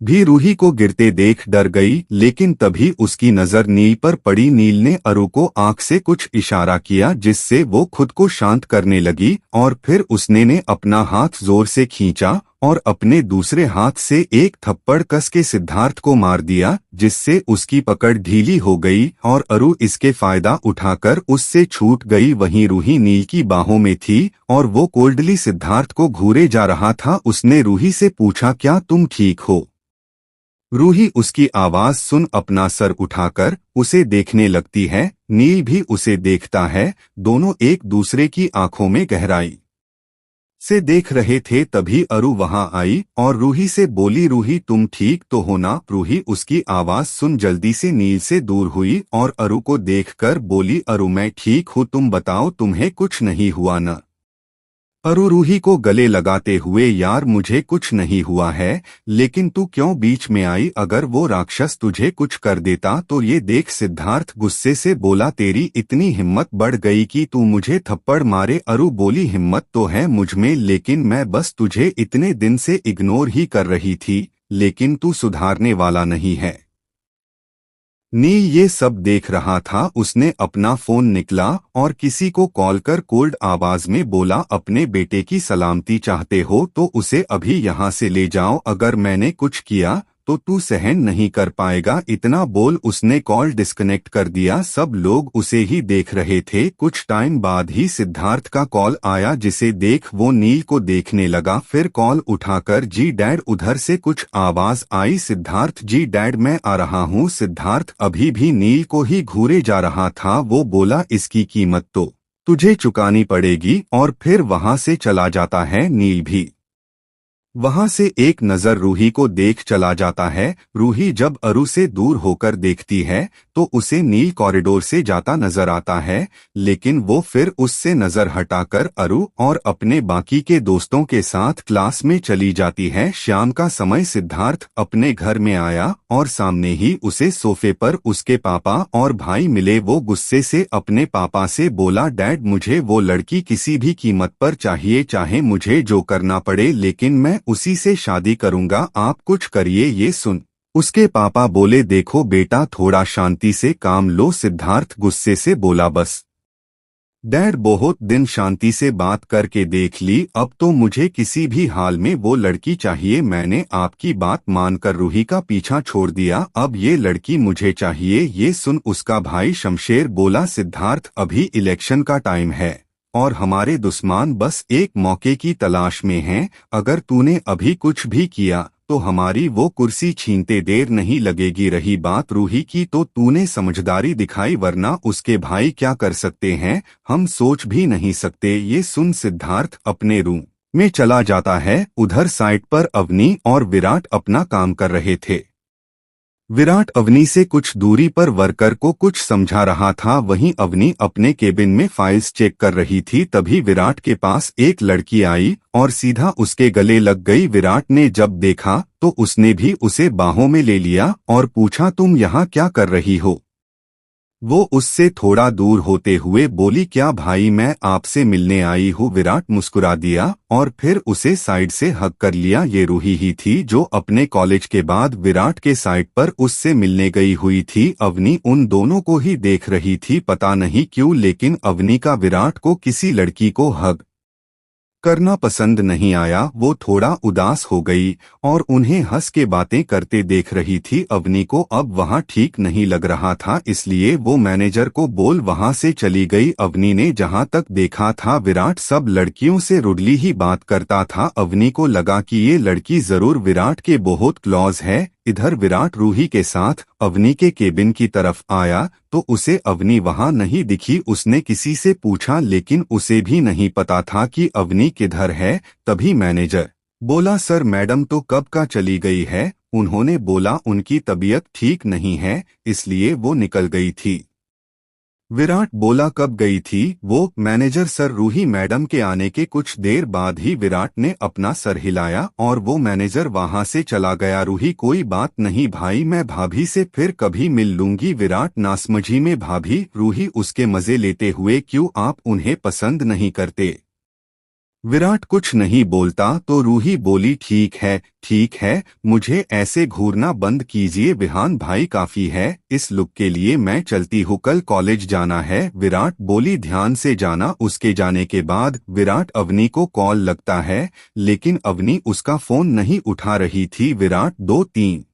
भी रूही को गिरते देख डर गई, लेकिन तभी उसकी नजर नील पर पड़ी। नील ने अरु को आंख से कुछ इशारा किया, जिससे वो खुद को शांत करने लगी और फिर उसने ने अपना हाथ जोर से खींचा और अपने दूसरे हाथ से एक थप्पड़ कस के सिद्धार्थ को मार दिया, जिससे उसकी पकड़ ढीली हो गई और अरु इसके फायदा उठाकर उससे छूट गई। वहीं रूही नील की बाहों में थी और वो कोल्डली सिद्धार्थ को घूरे जा रहा था। उसने रूही से पूछा, क्या तुम ठीक हो? रूही उसकी आवाज सुन अपना सर उठाकर उसे देखने लगती है। नील भी उसे देखता है, दोनों एक दूसरे की आंखों में गहराई से देख रहे थे। तभी अरु वहां आई और रूही से बोली, रूही तुम ठीक तो हो ना? रूही उसकी आवाज सुन जल्दी से नील से दूर हुई और अरु को देखकर बोली, अरु मैं ठीक हूँ, तुम बताओ तुम्हें कुछ नहीं हुआ न? अरु रूही को गले लगाते हुए, यार मुझे कुछ नहीं हुआ है, लेकिन तू क्यों बीच में आई? अगर वो राक्षस तुझे कुछ कर देता तो? ये देख सिद्धार्थ गुस्से से बोला, तेरी इतनी हिम्मत बढ़ गई कि तू मुझे थप्पड़ मारे? अरु बोली, हिम्मत तो है मुझमें, लेकिन मैं बस तुझे इतने दिन से इग्नोर ही कर रही थी, लेकिन तू सुधारने वाला नहीं है। नील ये सब देख रहा था। उसने अपना फोन निकला और किसी को कॉल कर कोल्ड आवाज में बोला, अपने बेटे की सलामती चाहते हो तो उसे अभी यहाँ से ले जाओ, अगर मैंने कुछ किया तो तू सहन नहीं कर पाएगा। इतना बोल उसने कॉल डिस्कनेक्ट कर दिया। सब लोग उसे ही देख रहे थे। कुछ टाइम बाद ही सिद्धार्थ का कॉल आया, जिसे देख वो नील को देखने लगा। फिर कॉल उठाकर, जी डैड। उधर से कुछ आवाज आई, सिद्धार्थ जी डैड मैं आ रहा हूँ। सिद्धार्थ अभी भी नील को ही घूरे जा रहा था। वो बोला, इसकी कीमत तो तुझे चुकानी पड़ेगी, और फिर वहां से चला जाता है। नील भी वहां से एक नजर रूही को देख चला जाता है। रूही जब अरु से दूर होकर देखती है तो उसे नील कॉरिडोर से जाता नजर आता है, लेकिन वो फिर उससे नजर हटाकर अरु और अपने बाकी के दोस्तों के साथ क्लास में चली जाती है। शाम का समय सिद्धार्थ अपने घर में आया और सामने ही उसे सोफे पर उसके पापा और भाई मिले। वो गुस्से से अपने पापा से बोला, डैड मुझे वो लड़की किसी भी कीमत पर चाहिए, चाहे मुझे जो करना पड़े, लेकिन मैं उसी से शादी करूंगा, आप कुछ करिए। ये सुन उसके पापा बोले, देखो बेटा थोड़ा शांति से काम लो। सिद्धार्थ गुस्से से बोला, बस डैड बहुत दिन शांति से बात करके देख ली, अब तो मुझे किसी भी हाल में वो लड़की चाहिए। मैंने आपकी बात मानकर रूही का पीछा छोड़ दिया, अब ये लड़की मुझे चाहिए। ये सुन उसका भाई शमशेर बोला, सिद्धार्थ अभी इलेक्शन का टाइम है और हमारे दुश्मन बस एक मौके की तलाश में हैं। अगर तूने अभी कुछ भी किया तो हमारी वो कुर्सी छीनते देर नहीं लगेगी। रही बात रूही की, तो तूने समझदारी दिखाई, वरना उसके भाई क्या कर सकते हैं हम सोच भी नहीं सकते। ये सुन सिद्धार्थ अपने रूम में चला जाता है। उधर साइट पर अवनी और विराट अपना काम कर रहे थे। विराट अवनी से कुछ दूरी पर वर्कर को कुछ समझा रहा था, वहीं अवनी अपने केबिन में फाइल्स चेक कर रही थी। तभी विराट के पास एक लड़की आई और सीधा उसके गले लग गई। विराट ने जब देखा तो उसने भी उसे बाहों में ले लिया और पूछा, तुम यहाँ क्या कर रही हो? वो उससे थोड़ा दूर होते हुए बोली, क्या भाई, मैं आपसे मिलने आई हूँ। विराट मुस्कुरा दिया और फिर उसे साइड से हग कर लिया। ये रूही ही थी जो अपने कॉलेज के बाद विराट के साइट पर उससे मिलने गई हुई थी। अवनी उन दोनों को ही देख रही थी, पता नहीं क्यों, लेकिन अवनी का विराट को किसी लड़की को हग करना पसंद नहीं आया। वो थोड़ा उदास हो गई और उन्हें हंस के बातें करते देख रही थी। अवनी को अब वहाँ ठीक नहीं लग रहा था, इसलिए वो मैनेजर को बोल वहाँ से चली गई। अवनी ने जहाँ तक देखा था विराट सब लड़कियों से रुडली ही बात करता था। अवनी को लगा कि ये लड़की जरूर विराट के बहुत क्लोज है। इधर विराट रूही के साथ अवनी के केबिन की तरफ आया तो उसे अवनी वहां नहीं दिखी। उसने किसी से पूछा लेकिन उसे भी नहीं पता था कि अवनी किधर है। तभी मैनेजर बोला, सर मैडम तो कब का चली गई है। उन्होंने बोला उनकी तबीयत ठीक नहीं है इसलिए वो निकल गई थी। विराट बोला, कब गई थी वो? मैनेजर, सर रूही मैडम के आने के कुछ देर बाद ही। विराट ने अपना सर हिलाया और वो मैनेजर वहां से चला गया। रूही, कोई बात नहीं भाई, मैं भाभी से फिर कभी मिल लूंगी। विराट नासमझी में, भाभी? रूही उसके मजे लेते हुए, क्यों, आप उन्हें पसंद नहीं करते? विराट कुछ नहीं बोलता तो रूही बोली, ठीक है, मुझे ऐसे घूरना बंद कीजिए। विहान भाई काफी है, इस लुक के लिए मैं चलती हूँ, कल कॉलेज जाना है। विराट बोली, ध्यान से जाना। उसके जाने के बाद विराट अवनी को कॉल लगता है लेकिन अवनी उसका फोन नहीं उठा रही थी। विराट 2-3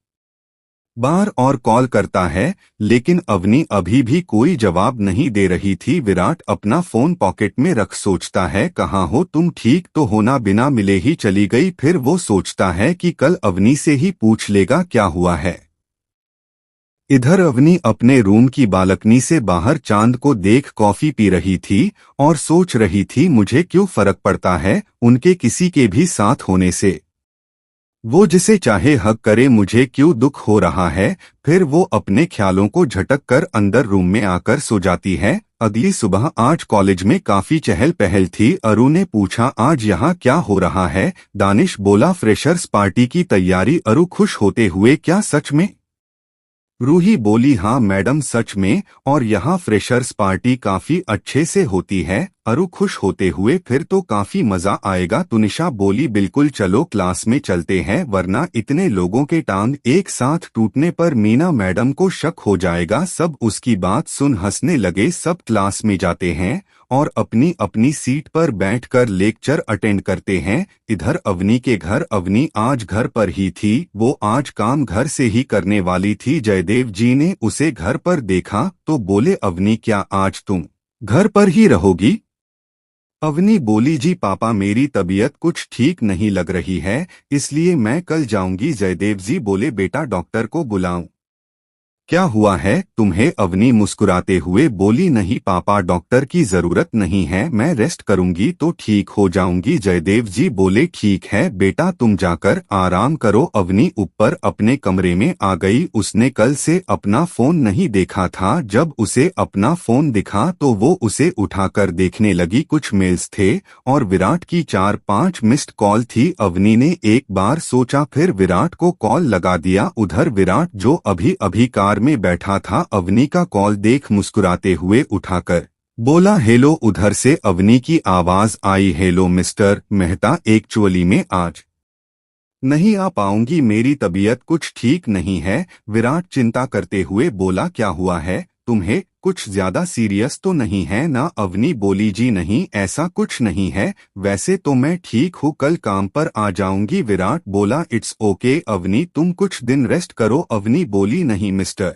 बार और कॉल करता है लेकिन अवनी अभी भी कोई जवाब नहीं दे रही थी। विराट अपना फोन पॉकेट में रख सोचता है, कहाँ हो तुम, ठीक तो होना, बिना मिले ही चली गई। फिर वो सोचता है कि कल अवनी से ही पूछ लेगा क्या हुआ है। इधर अवनी अपने रूम की बालकनी से बाहर चांद को देख कॉफी पी रही थी और सोच रही थी, मुझे क्यों फर्क पड़ता है उनके किसी के भी साथ होने से। वो जिसे चाहे हक करे, मुझे क्यों दुख हो रहा है। फिर वो अपने ख्यालों को झटक कर अंदर रूम में आकर सो जाती है। अगली सुबह आज कॉलेज में काफी चहल पहल थी। अरु ने पूछा, आज यहाँ क्या हो रहा है? दानिश बोला, फ्रेशर्स पार्टी की तैयारी। अरु खुश होते हुए, क्या सच में? रूही बोली, हाँ मैडम, सच में, और यहाँ फ्रेशर्स पार्टी काफी अच्छे से होती है। अरु खुश होते हुए, फिर तो काफी मजा आएगा। तुनिशा बोली, बिल्कुल, चलो क्लास में चलते हैं, वरना इतने लोगों के टांग एक साथ टूटने पर मीना मैडम को शक हो जाएगा। सब उसकी बात सुन हंसने लगे। सब क्लास में जाते हैं और अपनी अपनी सीट पर बैठकर लेक्चर अटेंड करते हैं। इधर अवनी के घर, अवनी आज घर पर ही थी। वो आज काम घर से ही करने वाली थी। जयदेव जी ने उसे घर पर देखा तो बोले, अवनी क्या आज तुम घर पर ही रहोगी? अवनी बोली, जी पापा, मेरी तबीयत कुछ ठीक नहीं लग रही है इसलिए मैं कल जाऊंगी। जयदेव जी बोले, बेटा डॉक्टर को बुलाऊं? क्या हुआ है तुम्हें? अवनी मुस्कुराते हुए बोली, नहीं पापा, डॉक्टर की जरूरत नहीं है, मैं रेस्ट करूंगी तो ठीक हो जाऊंगी। जयदेव जी बोले, ठीक है बेटा, तुम जाकर आराम करो। अवनी ऊपर अपने कमरे में आ गई। उसने कल से अपना फोन नहीं देखा था। जब उसे अपना फोन दिखा तो वो उसे उठाकर देखने लगी। कुछ मेल्स थे और विराट की 4-5 मिस्ड कॉल थी। अवनी ने एक बार सोचा, फिर विराट को कॉल लगा दिया। उधर विराट जो अभी अभी कार में बैठा था, अवनी का कॉल देख मुस्कुराते हुए उठाकर बोला, हेलो। उधर से अवनी की आवाज आई, हेलो मिस्टर मेहता, एक्चुअली में आज नहीं आ पाऊंगी, मेरी तबीयत कुछ ठीक नहीं है। विराट चिंता करते हुए बोला, क्या हुआ है तुम्हें? कुछ ज्यादा सीरियस तो नहीं है ना? अवनी बोली, जी नहीं, ऐसा कुछ नहीं है, वैसे तो मैं ठीक हूँ, कल काम पर आ जाऊंगी। विराट बोला, इट्स ओके अवनी, तुम कुछ दिन रेस्ट करो। अवनी बोली, नहीं मिस्टर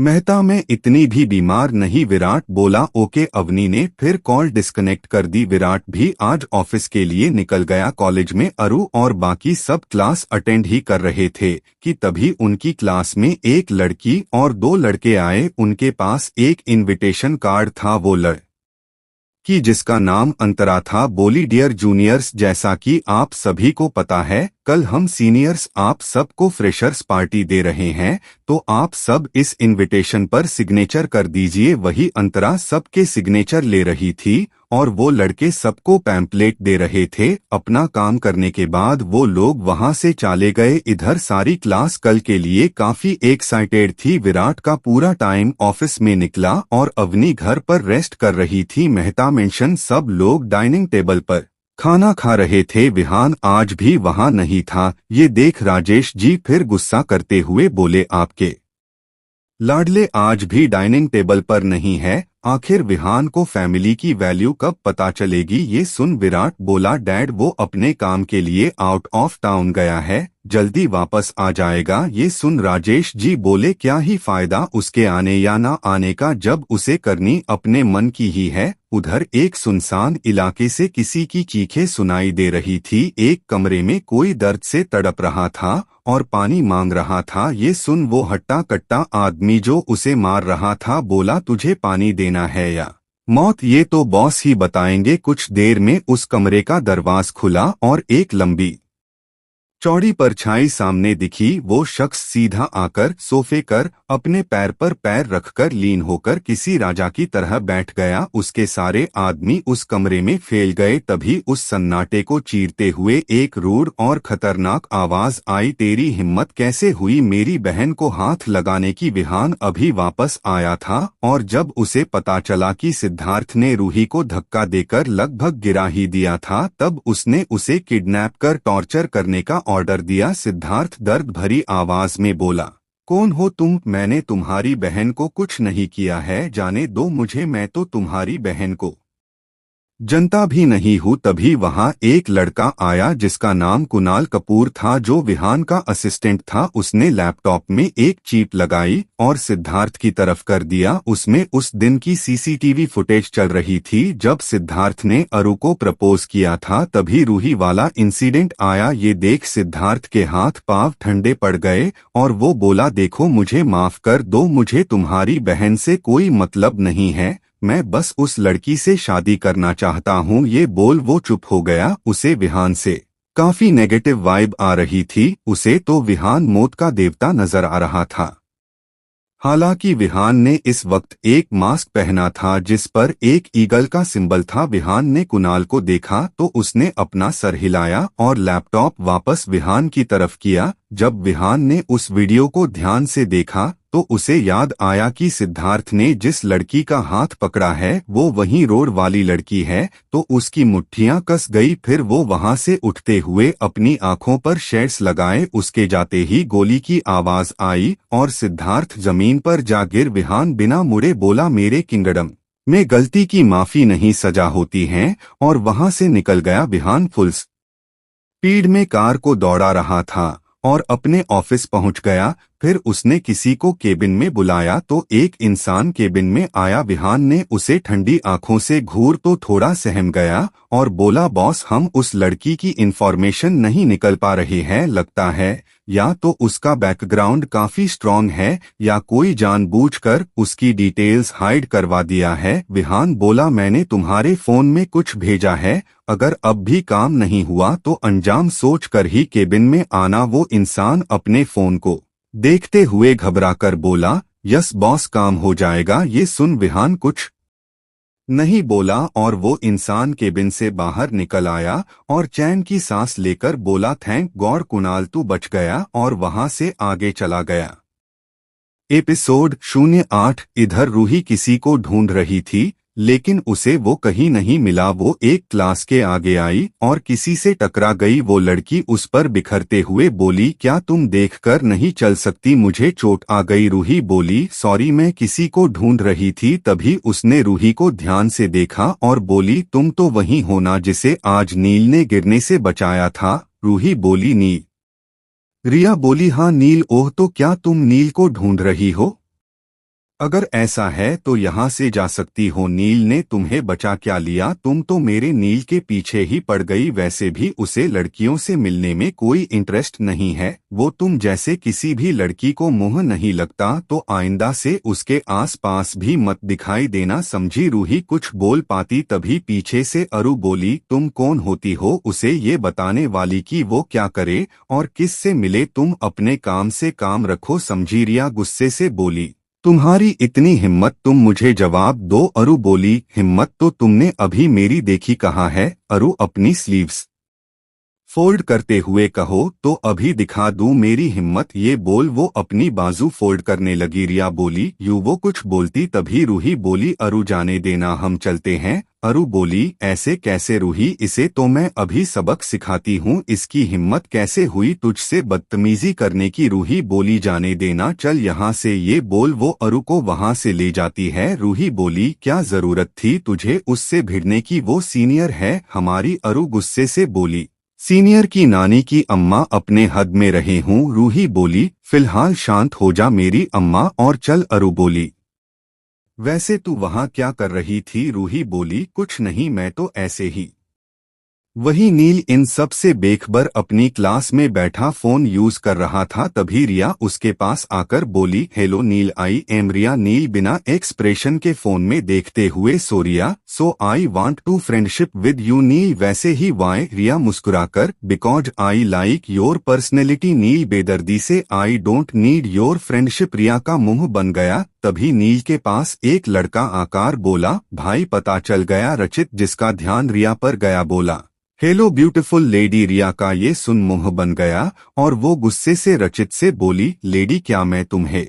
मेहता मैं इतनी भी बीमार नहीं, विराट बोला। ओके। अवनी ने फिर कॉल डिस्कनेक्ट कर दी। विराट भी आज ऑफिस के लिए निकल गया। कॉलेज में अरु और बाकी सब क्लास अटेंड ही कर रहे थे कि तभी उनकी क्लास में एक लड़की और दो लड़के आए। उनके पास एक इनविटेशन कार्ड था। वो कि जिसका नाम अंतरा था। बोली, डियर जूनियर्स, जैसा कि आप सभी को पता है कल हम सीनियर्स आप सबको फ्रेशर्स पार्टी दे रहे हैं, तो आप सब इस इनविटेशन पर सिग्नेचर कर दीजिए। वही अंतरा सबके सिग्नेचर ले रही थी और वो लड़के सबको पैम्पलेट दे रहे थे। अपना काम करने के बाद वो लोग वहां से चले गए। इधर सारी क्लास कल के लिए काफी एक्साइटेड थी। विराट का पूरा टाइम ऑफिस में निकला और अवनी घर पर रेस्ट कर रही थी। मेहता मेंशन सब लोग डाइनिंग टेबल पर खाना खा रहे थे। विहान आज भी वहां नहीं था। ये देख राजेश जी फिर गुस्सा करते हुए बोले, आपके लाडले आज भी डाइनिंग टेबल पर नहीं है। आखिर विहान को फैमिली की वैल्यू कब पता चलेगी। ये सुन विराट बोला, डैड वो अपने काम के लिए आउट ऑफ टाउन गया है, जल्दी वापस आ जाएगा। ये सुन राजेश जी बोले, क्या ही फायदा उसके आने या ना आने का जब उसे करनी अपने मन की ही है। उधर एक सुनसान इलाके से किसी की चीखें सुनाई दे रही थी। एक कमरे में कोई दर्द से तड़प रहा था और पानी मांग रहा था। ये सुन वो हट्टा कट्टा आदमी जो उसे मार रहा था बोला, तुझे पानी देना है या मौत, ये तो बॉस ही बताएंगे। कुछ देर में उस कमरे का दरवाज खुला और एक लंबी चौड़ी परछाई सामने दिखी। वो शख्स सीधा आकर सोफे कर अपने पैर पर पैर रखकर लीन होकर किसी राजा की तरह बैठ गया। उसके सारे आदमी उस कमरे में फैल गए। तभी उस सन्नाटे को चीरते हुए एक रूढ़ और खतरनाक आवाज आई, तेरी हिम्मत कैसे हुई मेरी बहन को हाथ लगाने की। विहान अभी वापस आया था और जब उसे पता चला कि सिद्धार्थ ने रूही को धक्का देकर लगभग गिरा ही दिया था, तब उसने उसे किडनैप कर टॉर्चर करने का ऑर्डर दिया। सिद्धार्थ दर्द भरी आवाज में बोला, कौन हो तुम। मैंने तुम्हारी बहन को कुछ नहीं किया है, जाने दो मुझे, मैं तो तुम्हारी बहन को जनता भी नहीं हूँ। तभी वहाँ एक लड़का आया जिसका नाम कुणाल कपूर था, जो विहान का असिस्टेंट था। उसने लैपटॉप में एक चिप लगाई और सिद्धार्थ की तरफ कर दिया। उसमें उस दिन की सीसीटीवी फुटेज चल रही थी जब सिद्धार्थ ने अरु को प्रपोज किया था। तभी रूही वाला इंसिडेंट आया। ये देख सिद्धार्थ के हाथ पांव ठंडे पड़ गए और वो बोला, देखो मुझे माफ कर दो, मुझे तुम्हारी बहन से कोई मतलब नहीं है, मैं बस उस लड़की से शादी करना चाहता हूँ। ये बोल वो चुप हो गया। उसे विहान से काफी नेगेटिव वाइब आ रही थी। उसे तो विहान मौत का देवता नजर आ रहा था। हालांकि विहान ने इस वक्त एक मास्क पहना था जिस पर एक ईगल का सिंबल था। विहान ने कुणाल को देखा तो उसने अपना सर हिलाया और लैपटॉप वापस विहान की तरफ किया। जब विहान ने उस वीडियो को ध्यान से देखा तो उसे याद आया कि सिद्धार्थ ने जिस लड़की का हाथ पकड़ा है वो वही रोड वाली लड़की है। तो उसकी मुट्ठियां कस गई। फिर वो वहां से उठते हुए अपनी आंखों पर शेड्स लगाए। उसके जाते ही गोली की आवाज आई और सिद्धार्थ जमीन पर जा गिर। विहान बिना मुड़े बोला, मेरे किंगडम में गलती की माफी नहीं, सजा होती है, और वहां से निकल गया। विहान फुल स्पीड में कार को दौड़ा रहा था और अपने ऑफिस पहुंच गया। फिर उसने किसी को केबिन में बुलाया तो एक इंसान केबिन में आया। विहान ने उसे ठंडी आंखों से घूर तो थोड़ा सहम गया और बोला, बॉस हम उस लड़की की इंफॉर्मेशन नहीं निकल पा रहे हैं। लगता है या तो उसका बैकग्राउंड काफी स्ट्रॉन्ग है या कोई जानबूझकर उसकी डिटेल्स हाइड करवा दिया है। विहान बोला, मैंने तुम्हारे फोन में कुछ भेजा है, अगर अब भी काम नहीं हुआ तो अंजाम सोच कर ही केबिन में आना। वो इंसान अपने फोन को देखते हुए घबराकर बोला, यस बॉस काम हो जाएगा। ये सुन विहान कुछ नहीं बोला और वो इंसान केबिन से बाहर निकल आया और चैन की सांस लेकर बोला, थैंक गॉड कुणाल तू बच गया, और वहां से आगे चला गया। एपिसोड 08। इधर रूही किसी को ढूंढ रही थी लेकिन उसे वो कहीं नहीं मिला। वो एक क्लास के आगे आई और किसी से टकरा गई। वो लड़की उस पर बिखरते हुए बोली, क्या तुम देखकर नहीं चल सकती, मुझे चोट आ गई। रूही बोली, सॉरी मैं किसी को ढूंढ रही थी। तभी उसने रूही को ध्यान से देखा और बोली, तुम तो वही हो ना जिसे आज नील ने गिरने से बचाया था। रूही बोली, नील। रिया बोली, हाँ नील। ओह तो क्या तुम नील को ढूंढ रही हो। अगर ऐसा है तो यहाँ से जा सकती हो। नील ने तुम्हें बचा क्या लिया, तुम तो मेरे नील के पीछे ही पड़ गई। वैसे भी उसे लड़कियों से मिलने में कोई इंटरेस्ट नहीं है, वो तुम जैसे किसी भी लड़की को मुंह नहीं लगता, तो आइंदा से उसके आसपास भी मत दिखाई देना, समझी। रूही कुछ बोल पाती तभी पीछे से अरु बोली, तुम कौन होती हो उसे ये बताने वाली कि वो क्या करे और किस से मिले, तुम अपने काम से काम रखो, समझी। रिया गुस्से से बोली, तुम्हारी इतनी हिम्मत, तुम मुझे जवाब दो। अरु बोली, हिम्मत तो तुमने अभी मेरी देखी कहाँ है। अरु अपनी स्लीव्स फोल्ड करते हुए, कहो तो अभी दिखा दूं मेरी हिम्मत। ये बोल वो अपनी बाजू फोल्ड करने लगी। रिया बोली, यूं वो कुछ बोलती तभी रूही बोली, अरु जाने देना, हम चलते हैं। अरु बोली, ऐसे कैसे रूही, इसे तो मैं अभी सबक सिखाती हूँ, इसकी हिम्मत कैसे हुई तुझसे बदतमीजी करने की। रूही बोली, जाने देना, चल यहाँ से। ये बोल वो अरु को वहाँ से ले जाती है। रूही बोली, क्या जरूरत थी तुझे उससे भिड़ने की, वो सीनियर है हमारी। अरु गुस्से से बोली, सीनियर की नानी की अम्मा, अपने हद में रहे हूँ। रूही बोली, फिलहाल शांत हो जा मेरी अम्मा और चल। अरु बोली, वैसे तू वहाँ क्या कर रही थी। रूही बोली, कुछ नहीं, मैं तो ऐसे ही। वही नील इन सब से बेखबर अपनी क्लास में बैठा फोन यूज कर रहा था, तभी रिया उसके पास आकर बोली, हेलो नील, आई एम रिया। नील बिना एक्सप्रेशन के फोन में देखते हुए, so Riya, so I want to friendship with you. Neel, वैसे ही वाई। रिया मुस्कुराकर, because I like your personality. Neel बेदर्दी से, I don't need your friendship. Riya का मुंह बन गया। तभी नील के पास एक लड़का आकर बोला, भाई पता चल गया। रचित, जिसका ध्यान रिया पर गया, बोला, हेलो ब्यूटीफुल लेडी। रिया का ये सुन मुंह बन गया और वो गुस्से से रचित से बोली, लेडी क्या मैं तुम्हें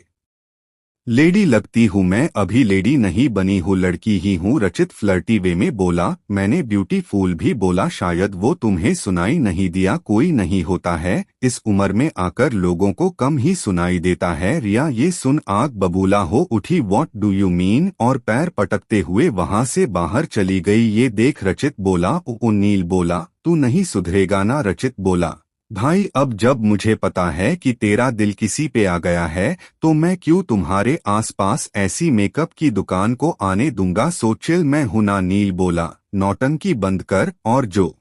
लेडी लगती हूँ, मैं अभी लेडी नहीं बनी हूँ, लड़की ही हूँ। रचित फ्लर्टी वे में बोला, मैंने ब्यूटीफुल भी बोला, शायद वो तुम्हें सुनाई नहीं दिया। कोई नहीं होता है, इस उम्र में आकर लोगों को कम ही सुनाई देता है। रिया ये सुन आग बबूला हो उठी, व्हाट डू यू मीन, और पैर पटकते हुए वहां से बाहर चली गई। ये देख रचित बोला, ओ नील बोला, तू नहीं सुधरेगा ना। रचित बोला, भाई अब जब मुझे पता है कि तेरा दिल किसी पे आ गया है, तो मैं क्यों तुम्हारे आसपास ऐसी मेकअप की दुकान को आने दूंगा। सो चिल मैं हूं ना। नील बोला, नौटंकी बंद कर और जो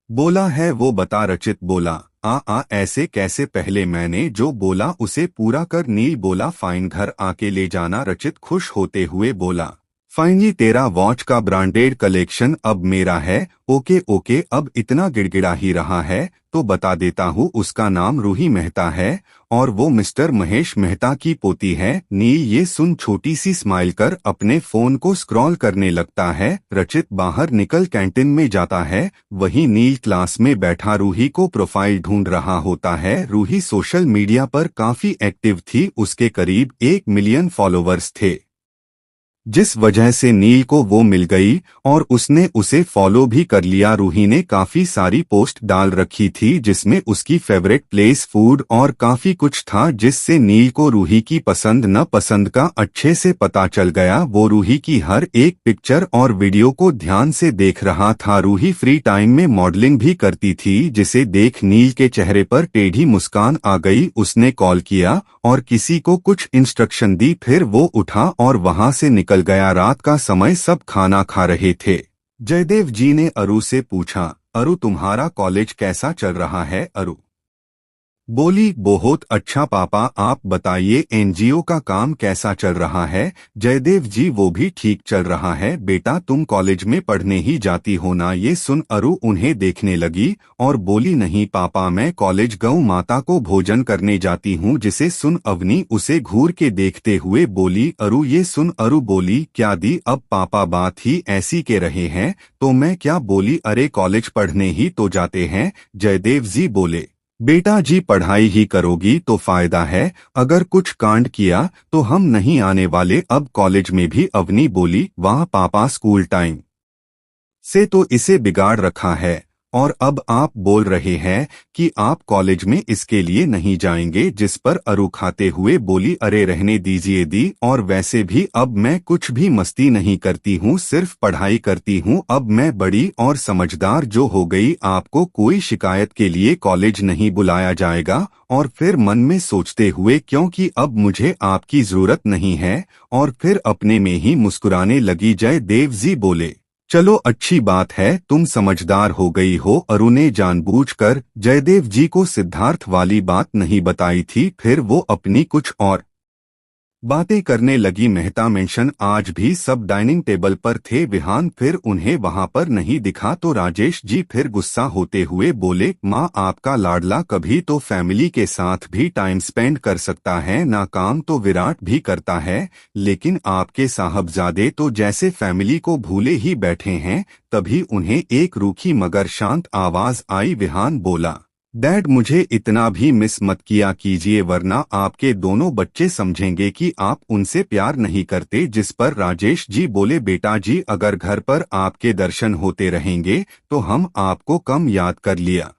बोला है वो बता। रचित बोला, ऐसे कैसे, पहले मैंने जो बोला उसे पूरा कर। नील बोला, फाइन, घर आके ले जाना। रचित खुश होते हुए बोला, फाइनली तेरा वॉच का ब्रांडेड कलेक्शन अब मेरा है। ओके ओके, अब इतना गिड़गिड़ा ही रहा है तो बता देता हूँ, उसका नाम रूही मेहता है और वो मिस्टर महेश मेहता की पोती है। नील ये सुन छोटी सी स्माइल कर अपने फोन को स्क्रॉल करने लगता है। रचित बाहर निकल कैंटीन में जाता है। वहीं नील क्लास में बैठा रूही को प्रोफाइल ढूंढ रहा होता है। रूही सोशल मीडिया पर काफी एक्टिव थी, उसके करीब 1 मिलियन फॉलोवर्स थे, जिस वजह से नील को वो मिल गई और उसने उसे फॉलो भी कर लिया। रूही ने काफी सारी पोस्ट डाल रखी थी जिसमें उसकी फेवरेट प्लेस, फूड और काफी कुछ था, जिससे नील को रूही की पसंद न पसंद का अच्छे से पता चल गया। वो रूही की हर एक पिक्चर और वीडियो को ध्यान से देख रहा था। रूही फ्री टाइम में मॉडलिंग भी करती थी, जिसे देख नील के चेहरे पर टेढ़ी मुस्कान आ गई। उसने कॉल किया और किसी को कुछ इंस्ट्रक्शन दी, फिर वो उठा और वहां से निकल गया। रात का समय, सब खाना खा रहे थे। जयदेव जी ने अरु से पूछा, अरु तुम्हारा कॉलेज कैसा चल रहा है। अरु बोली, बहुत अच्छा पापा, आप बताइए एनजीओ का काम कैसा चल रहा है। जयदेव जी, वो भी ठीक चल रहा है बेटा, तुम कॉलेज में पढ़ने ही जाती हो ना। ये सुन अरु उन्हें देखने लगी और बोली, नहीं पापा, मैं कॉलेज गौ माता को भोजन करने जाती हूँ। जिसे सुन अवनी उसे घूर के देखते हुए बोली, अरु। ये सुन अरु बोली, क्या दी, अब पापा बात ही ऐसी के रहे हैं तो मैं क्या बोली, अरे कॉलेज पढ़ने ही तो जाते हैं। जयदेव जी बोले, बेटा जी पढ़ाई ही करोगी तो फायदा है, अगर कुछ कांड किया तो हम नहीं आने वाले अब कॉलेज में भी। अवनी बोली, वाह पापा, स्कूल टाइम से तो इसे बिगाड़ रखा है। और अब आप बोल रहे हैं कि आप कॉलेज में इसके लिए नहीं जाएंगे, जिस पर अरु खाते हुए बोली, अरे रहने दीजिए दी, और वैसे भी अब मैं कुछ भी मस्ती नहीं करती हूँ, सिर्फ पढ़ाई करती हूँ। अब मैं बड़ी और समझदार जो हो गई, आपको कोई शिकायत के लिए कॉलेज नहीं बुलाया जाएगा। और फिर मन में सोचते हुए, क्योंकि अब मुझे आपकी जरूरत नहीं है, और फिर अपने में ही मुस्कुराने लगी। जयदेव जी बोले, चलो अच्छी बात है, तुम समझदार हो गई हो। अरु ने जानबूझकर जयदेव जी को सिद्धार्थ वाली बात नहीं बताई थी। फिर वो अपनी कुछ और बातें करने लगी। मेहता मेंशन आज भी सब डाइनिंग टेबल पर थे। विहान फिर उन्हें वहां पर नहीं दिखा तो राजेश जी फिर गुस्सा होते हुए बोले, माँ आपका लाडला कभी तो फैमिली के साथ भी टाइम स्पेंड कर सकता है, ना काम तो विराट भी करता है, लेकिन आपके साहबजादे तो जैसे फैमिली को भूले ही बैठे हैं। तभी उन्हें एक रूखी मगर शांत आवाज आई। विहान बोला, डैड मुझे इतना भी मिस मत किया कीजिए, वरना आपके दोनों बच्चे समझेंगे कि आप उनसे प्यार नहीं करते। जिस पर राजेश जी बोले, बेटा जी अगर घर पर आपके दर्शन होते रहेंगे तो हम आपको कम याद कर लिया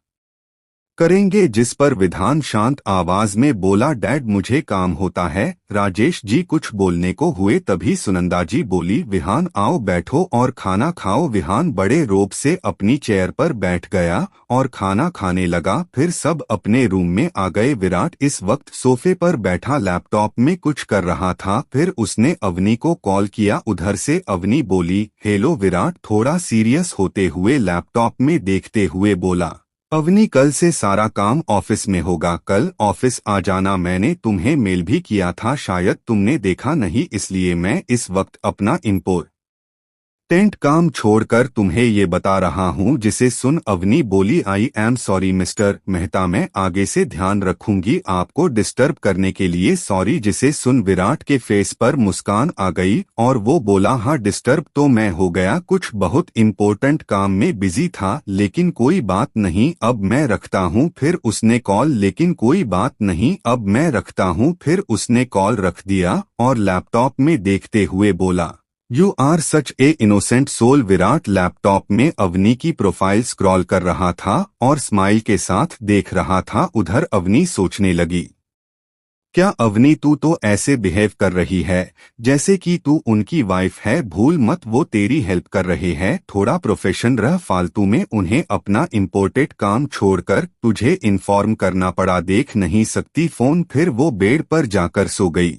करेंगे। जिस पर विधान शांत आवाज में बोला, डैड मुझे काम होता है। राजेश जी कुछ बोलने को हुए, तभी सुनंदा जी बोली, विहान आओ बैठो और खाना खाओ। विहान बड़े रोब से अपनी चेयर पर बैठ गया और खाना खाने लगा। फिर सब अपने रूम में आ गए। विराट इस वक्त सोफे पर बैठा लैपटॉप में कुछ कर रहा था। फिर उसने अवनी को कॉल किया। उधर से अवनी बोली, हेलो विराट थोड़ा सीरियस होते हुए लैपटॉप में देखते हुए बोला, अवनी कल से सारा काम ऑफिस में होगा, कल ऑफिस आ जाना। मैंने तुम्हें मेल भी किया था, शायद तुमने देखा नहीं, इसलिए मैं इस वक्त अपना इम्पोर्टेंट काम छोड़कर तुम्हें ये बता रहा हूँ। जिसे सुन अवनी बोली, आई एम सॉरी मिस्टर मेहता, मैं आगे से ध्यान रखूंगी, आपको डिस्टर्ब करने के लिए सॉरी। जिसे सुन विराट के फेस पर मुस्कान आ गई और वो बोला, हाँ डिस्टर्ब तो मैं हो गया, कुछ बहुत इम्पोर्टेंट काम में बिजी था, लेकिन कोई बात नहीं अब मैं रखता हूँ। फिर उसने कॉल, लेकिन कोई बात नहीं अब मैं रखता हूँ। फिर उसने कॉल रख दिया और लैपटॉप में देखते हुए बोला, you are such a innocent soul. Virat laptop में अवनी की प्रोफाइल स्क्रॉल कर रहा था और स्माइल के साथ देख रहा था। उधर अवनी सोचने लगी, क्या अवनी तू तो ऐसे बिहेव कर रही है जैसे कि तू उनकी वाइफ है, भूल मत वो तेरी हेल्प कर रहे हैं, थोड़ा प्रोफेशन रह, फालतू में उन्हें अपना इम्पोर्टेंट काम छोड़कर तुझे इन्फॉर्म करना पड़ा, देख नहीं सकती फोन। फिर वो बेड पर जाकर सो गई।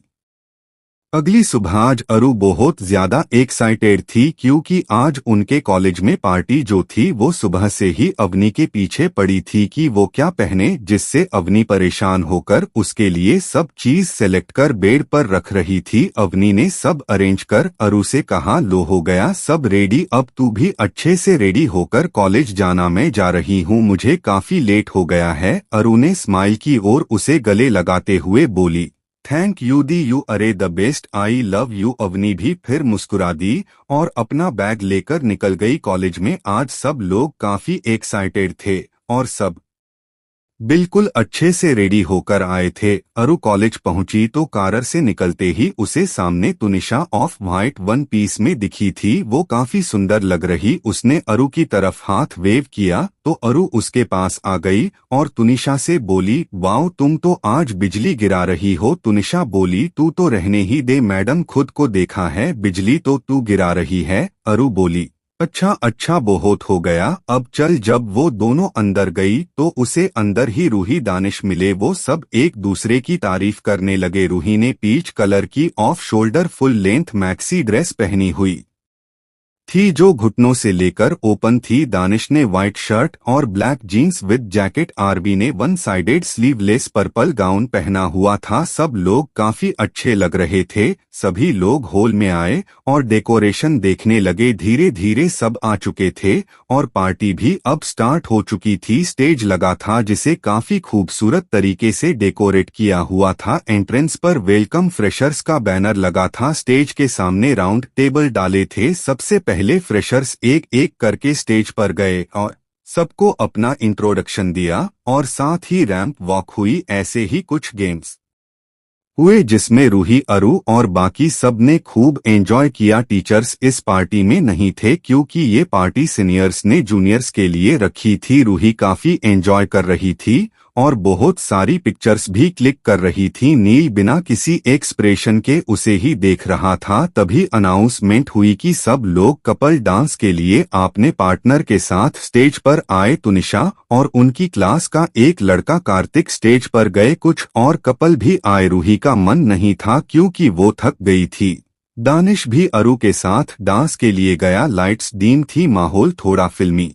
अगली सुबह आज अरु बहुत ज्यादा एक्साइटेड थी, क्योंकि आज उनके कॉलेज में पार्टी जो थी वो सुबह से ही अवनी के पीछे पड़ी थी कि वो क्या पहने, जिससे अवनी परेशान होकर उसके लिए सब चीज सेलेक्ट कर बेड पर रख रही थी। अवनी ने सब अरेंज कर अरु से कहा, लो हो गया सब रेडी, अब तू भी अच्छे से रेडी होकर कॉलेज जाना, मैं जा रही हूँ, मुझे काफी लेट हो गया है। अरु ने स्माइल की और उसे गले लगाते हुए बोली, थैंक यू दी you, are the best, I love you. Avni भी फिर मुस्कुरा दी और अपना बैग लेकर निकल गई कॉलेज में। आज सब लोग काफी एक्साइटेड थे और सब बिल्कुल अच्छे से रेडी होकर आए थे। अरु कॉलेज पहुंची तो कार से निकलते ही उसे सामने Tunisha off white one piece में दिखी थी। वो काफी सुंदर लग रही। उसने अरु की तरफ हाथ वेव किया तो अरु उसके पास आ गई और तुनिशा से बोली, वाओ तुम तो आज बिजली गिरा रही हो। तुनिशा बोली, तू तो रहने ही दे मैडम, खुद को देखा है, बिजली तो तू गिरा रही है। अरु बोली, अच्छा अच्छा बहुत हो गया, अब चल। जब वो दोनों अंदर गई तो उसे अंदर ही रूही दानिश मिले। वो सब एक दूसरे की तारीफ करने लगे। रूही ने पीच कलर की off shoulder full length maxi dress पहनी हुई थी जो घुटनों से लेकर ओपन थी। दानिश ने व्हाइट शर्ट और black jeans with jacket. RB ने one sided sleeveless purple gown पहना हुआ था। सब लोग काफी अच्छे लग रहे थे। सभी लोग हॉल में आए और डेकोरेशन देखने लगे। धीरे धीरे सब आ चुके थे और पार्टी भी अब स्टार्ट हो चुकी थी। स्टेज लगा था जिसे काफी खूबसूरत तरीके से डेकोरेट किया हुआ था। एंट्रेंस पर वेलकम फ्रेशर्स का बैनर लगा था। स्टेज के सामने राउंड टेबल डाले थे। सबसे पहले फ्रेशर्स एक एक करके स्टेज पर गए और सबको अपना इंट्रोडक्शन दिया और साथ ही रैंप वॉक हुई। ऐसे ही कुछ गेम्स हुए जिसमें रूही, अरु और बाकी सब ने खूब एंजॉय किया। टीचर्स इस पार्टी में नहीं थे क्योंकि ये पार्टी सीनियर्स ने जूनियर्स के लिए रखी थी। रूही काफी एंजॉय कर रही थी और बहुत सारी पिक्चर्स भी क्लिक कर रही थी। नील बिना किसी एक्सप्रेशन के उसे ही देख रहा था। तभी अनाउंसमेंट हुई कि सब लोग कपल डांस के लिए अपने पार्टनर के साथ स्टेज पर आए। तुनिशा और उनकी क्लास का एक लड़का कार्तिक स्टेज पर गए। कुछ और कपल भी आए। रूही का मन नहीं था क्योंकि वो थक गई थी। दानिश भी अरु के साथ डांस के लिए गया। लाइट्स डीम थी, माहौल थोड़ा फिल्मी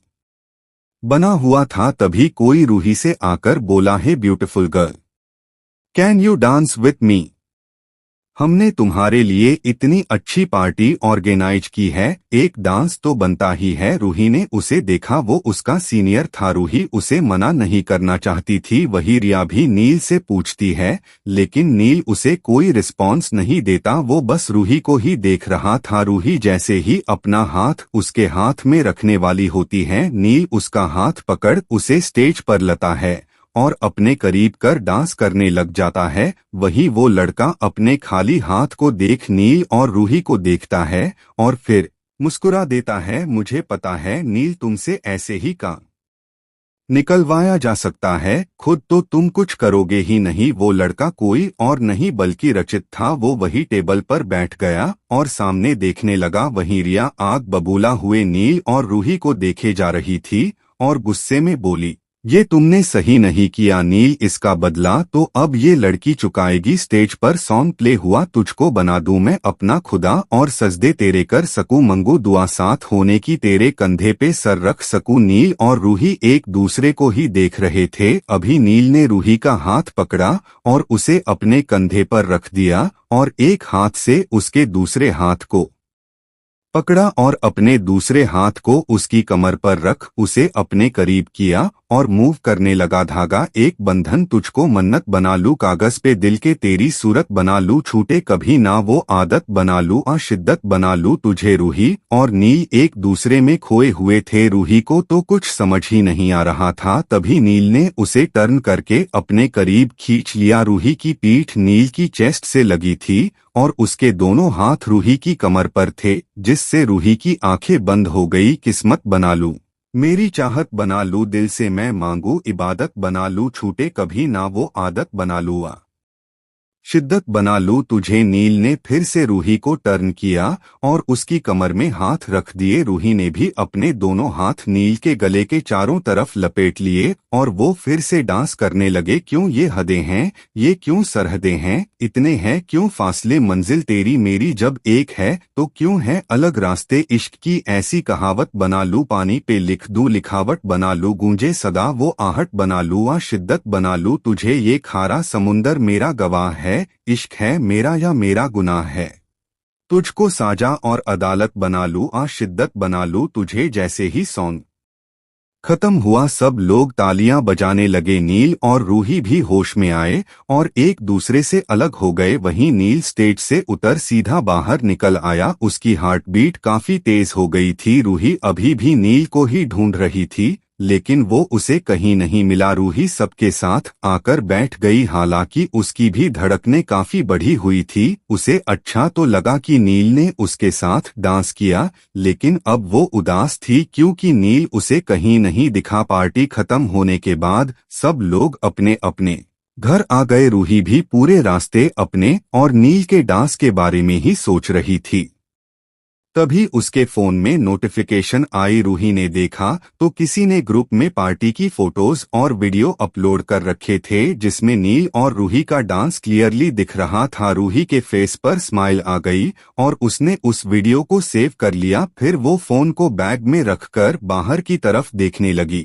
बना हुआ था। तभी कोई रूही से आकर बोला, है beautiful girl, can you dance with me? हमने तुम्हारे लिए इतनी अच्छी पार्टी ऑर्गेनाइज की है, एक डांस तो बनता ही है। रूही ने उसे देखा, वो उसका सीनियर था। रूही उसे मना नहीं करना चाहती थी। वही रिया भी नील से पूछती है, लेकिन नील उसे कोई रिस्पॉन्स नहीं देता। वो बस रूही को ही देख रहा था। रूही जैसे ही अपना हाथ उसके हाथ में रखने वाली होती है, नील उसका हाथ पकड़ उसे स्टेज पर लाता है और अपने करीब कर डांस करने लग जाता है। वही वो लड़का अपने खाली हाथ को देख नील और रूही को देखता है और फिर मुस्कुरा देता है। मुझे पता है नील, तुमसे ऐसे ही काम निकलवाया जा सकता है, खुद तो तुम कुछ करोगे ही नहीं। वो लड़का कोई और नहीं बल्कि रचित था। वो वही टेबल पर बैठ गया और सामने देखने लगा। वहीं रिया आग बबूला हुए नील और रूही को देखे जा रही थी और गुस्से में बोली, ये तुमने सही नहीं किया नील, इसका बदला तो अब ये लड़की चुकाएगी। स्टेज पर सॉन्ग प्ले हुआ, तुझको बना दूं मैं अपना खुदा और सजदे तेरे कर सकूं, मंगू दुआ साथ होने की, तेरे कंधे पे सर रख सकूं। नील और रूही एक दूसरे को ही देख रहे थे। अभी नील ने रूही का हाथ पकड़ा और उसे अपने कंधे पर रख दिया और एक हाथ से उसके दूसरे हाथ को पकड़ा और अपने दूसरे हाथ को उसकी कमर पर रख उसे अपने करीब किया और मूव करने लगा। धागा एक बंधन, तुझको मन्नत बना लूं, कागज पे दिल के तेरी सूरत बना लूं, छूटे कभी ना वो आदत बना लूं, शिद्दत बना लूं तुझे। रूही और नील एक दूसरे में खोए हुए थे। रूही को तो कुछ समझ ही नहीं आ रहा था। तभी नील ने उसे टर्न करके अपने करीब खींच लिया। रूही की पीठ नील की चेस्ट से लगी थी और उसके दोनों हाथ रूही की कमर पर थे, जिससे रूही की आंखें बंद हो गई। किस्मत बना लूं, मेरी चाहत बना लूं, दिल से मैं मांगू इबादत बना लूं, छूटे कभी ना वो आदत बना लूं, शिद्दत बना लूं तुझे। नील ने फिर से रूही को टर्न किया और उसकी कमर में हाथ रख दिए। रूही ने भी अपने दोनों हाथ नील के गले के चारों तरफ लपेट लिए और वो फिर से डांस करने लगे। क्यों ये हदें हैं, ये क्यों सरहदें हैं, इतने हैं क्यों फासले, मंजिल तेरी मेरी जब एक है तो क्यों है अलग रास्ते, इश्क की ऐसी कहावत बना लूं, पानी पे लिख दूं लिखावट बना लूं, गूंजे सदा वो आहट बना लूं, शिद्दत बना लूं तुझे। ये खारा समुंदर मेरा गवाह है, इश्क है मेरा या मेरा गुनाह है, तुझको साजा और अदालत बना लूं, शिद्दत बना लूं तुझे। जैसे ही सॉन्ग खत्म हुआ, सब लोग तालियां बजाने लगे। नील और रूही भी होश में आए और एक दूसरे से अलग हो गए। वहीं नील स्टेज से उतर सीधा बाहर निकल आया। उसकी हार्ट बीट काफी तेज हो गई थी। रूही अभी भी नील को ही ढूंढ रही थी, लेकिन वो उसे कहीं नहीं मिला। रूही सबके साथ आकर बैठ गई, हालांकि उसकी भी धड़कनें काफी बढ़ी हुई थी। उसे अच्छा तो लगा कि नील ने उसके साथ डांस किया, लेकिन अब वो उदास थी क्योंकि नील उसे कहीं नहीं दिखा। पार्टी खत्म होने के बाद सब लोग अपने अपने घर आ गए। रूही भी पूरे रास्ते अपने और नील के डांस के बारे में ही सोच रही थी। तभी उसके फोन में नोटिफिकेशन आई। रूही ने देखा तो किसी ने ग्रुप में पार्टी की फोटोज और वीडियो अपलोड कर रखे थे, जिसमें नील और रूही का डांस क्लियरली दिख रहा था। रूही के फेस पर स्माइल आ गई और उसने उस वीडियो को सेव कर लिया। फिर वो फोन को बैग में रखकर बाहर की तरफ देखने लगी।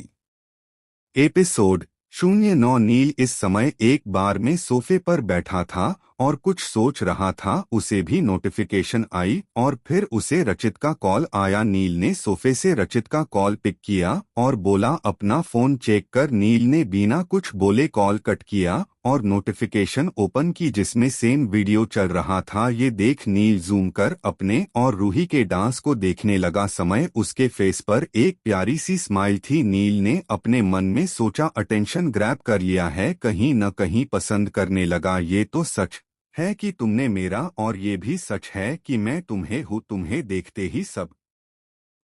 एपिसोड 09। नील इस समय एक बार में सोफे पर बैठा था और कुछ सोच रहा था। उसे भी नोटिफिकेशन आई और फिर उसे रचित का कॉल आया। नील ने सोफे से रचित का कॉल पिक किया और बोला, अपना फोन चेक कर। नील ने बिना कुछ बोले कॉल कट किया और नोटिफिकेशन ओपन की, जिसमें सेम वीडियो चल रहा था। ये देख नील जूम कर अपने और रूही के डांस को देखने लगा। समय उसके फेस पर एक प्यारी सी स्माइल थी। नील ने अपने मन में सोचा, अटेंशन ग्रैब कर लिया है, कहीं न कहीं पसंद करने लगा। ये तो सच है कि तुमने मेरा, और ये भी सच है कि मैं तुम्हें हूँ, तुम्हें देखते ही सब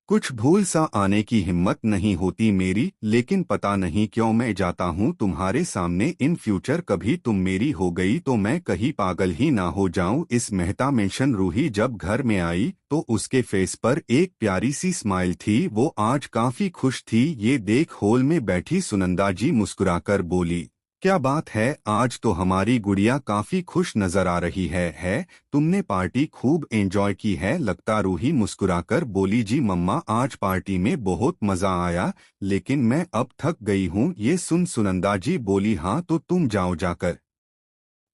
कुछ भूल सा आने की हिम्मत नहीं होती मेरी, लेकिन पता नहीं क्यों मैं जाता हूँ तुम्हारे सामने। इन फ्यूचर कभी तुम मेरी हो गई तो मैं कहीं पागल ही ना हो जाऊं। इस मेहता मेंशन रूही जब घर में आई तो उसके फेस पर एक प्यारी सी स्माइल थी। वो आज काफी खुश थी। ये देख हॉल में बैठी सुनंदा जी मुस्कुराकर बोली, क्या बात है, आज तो हमारी गुड़िया काफी खुश नजर आ रही है? तुमने पार्टी खूब एंजॉय की है लगता। रूही मुस्कुराकर बोली, जी मम्मा, आज पार्टी में बहुत मजा आया, लेकिन मैं अब थक गई हूँ। ये सुन सुनंदा जी बोली, हाँ तो तुम जाओ, जाकर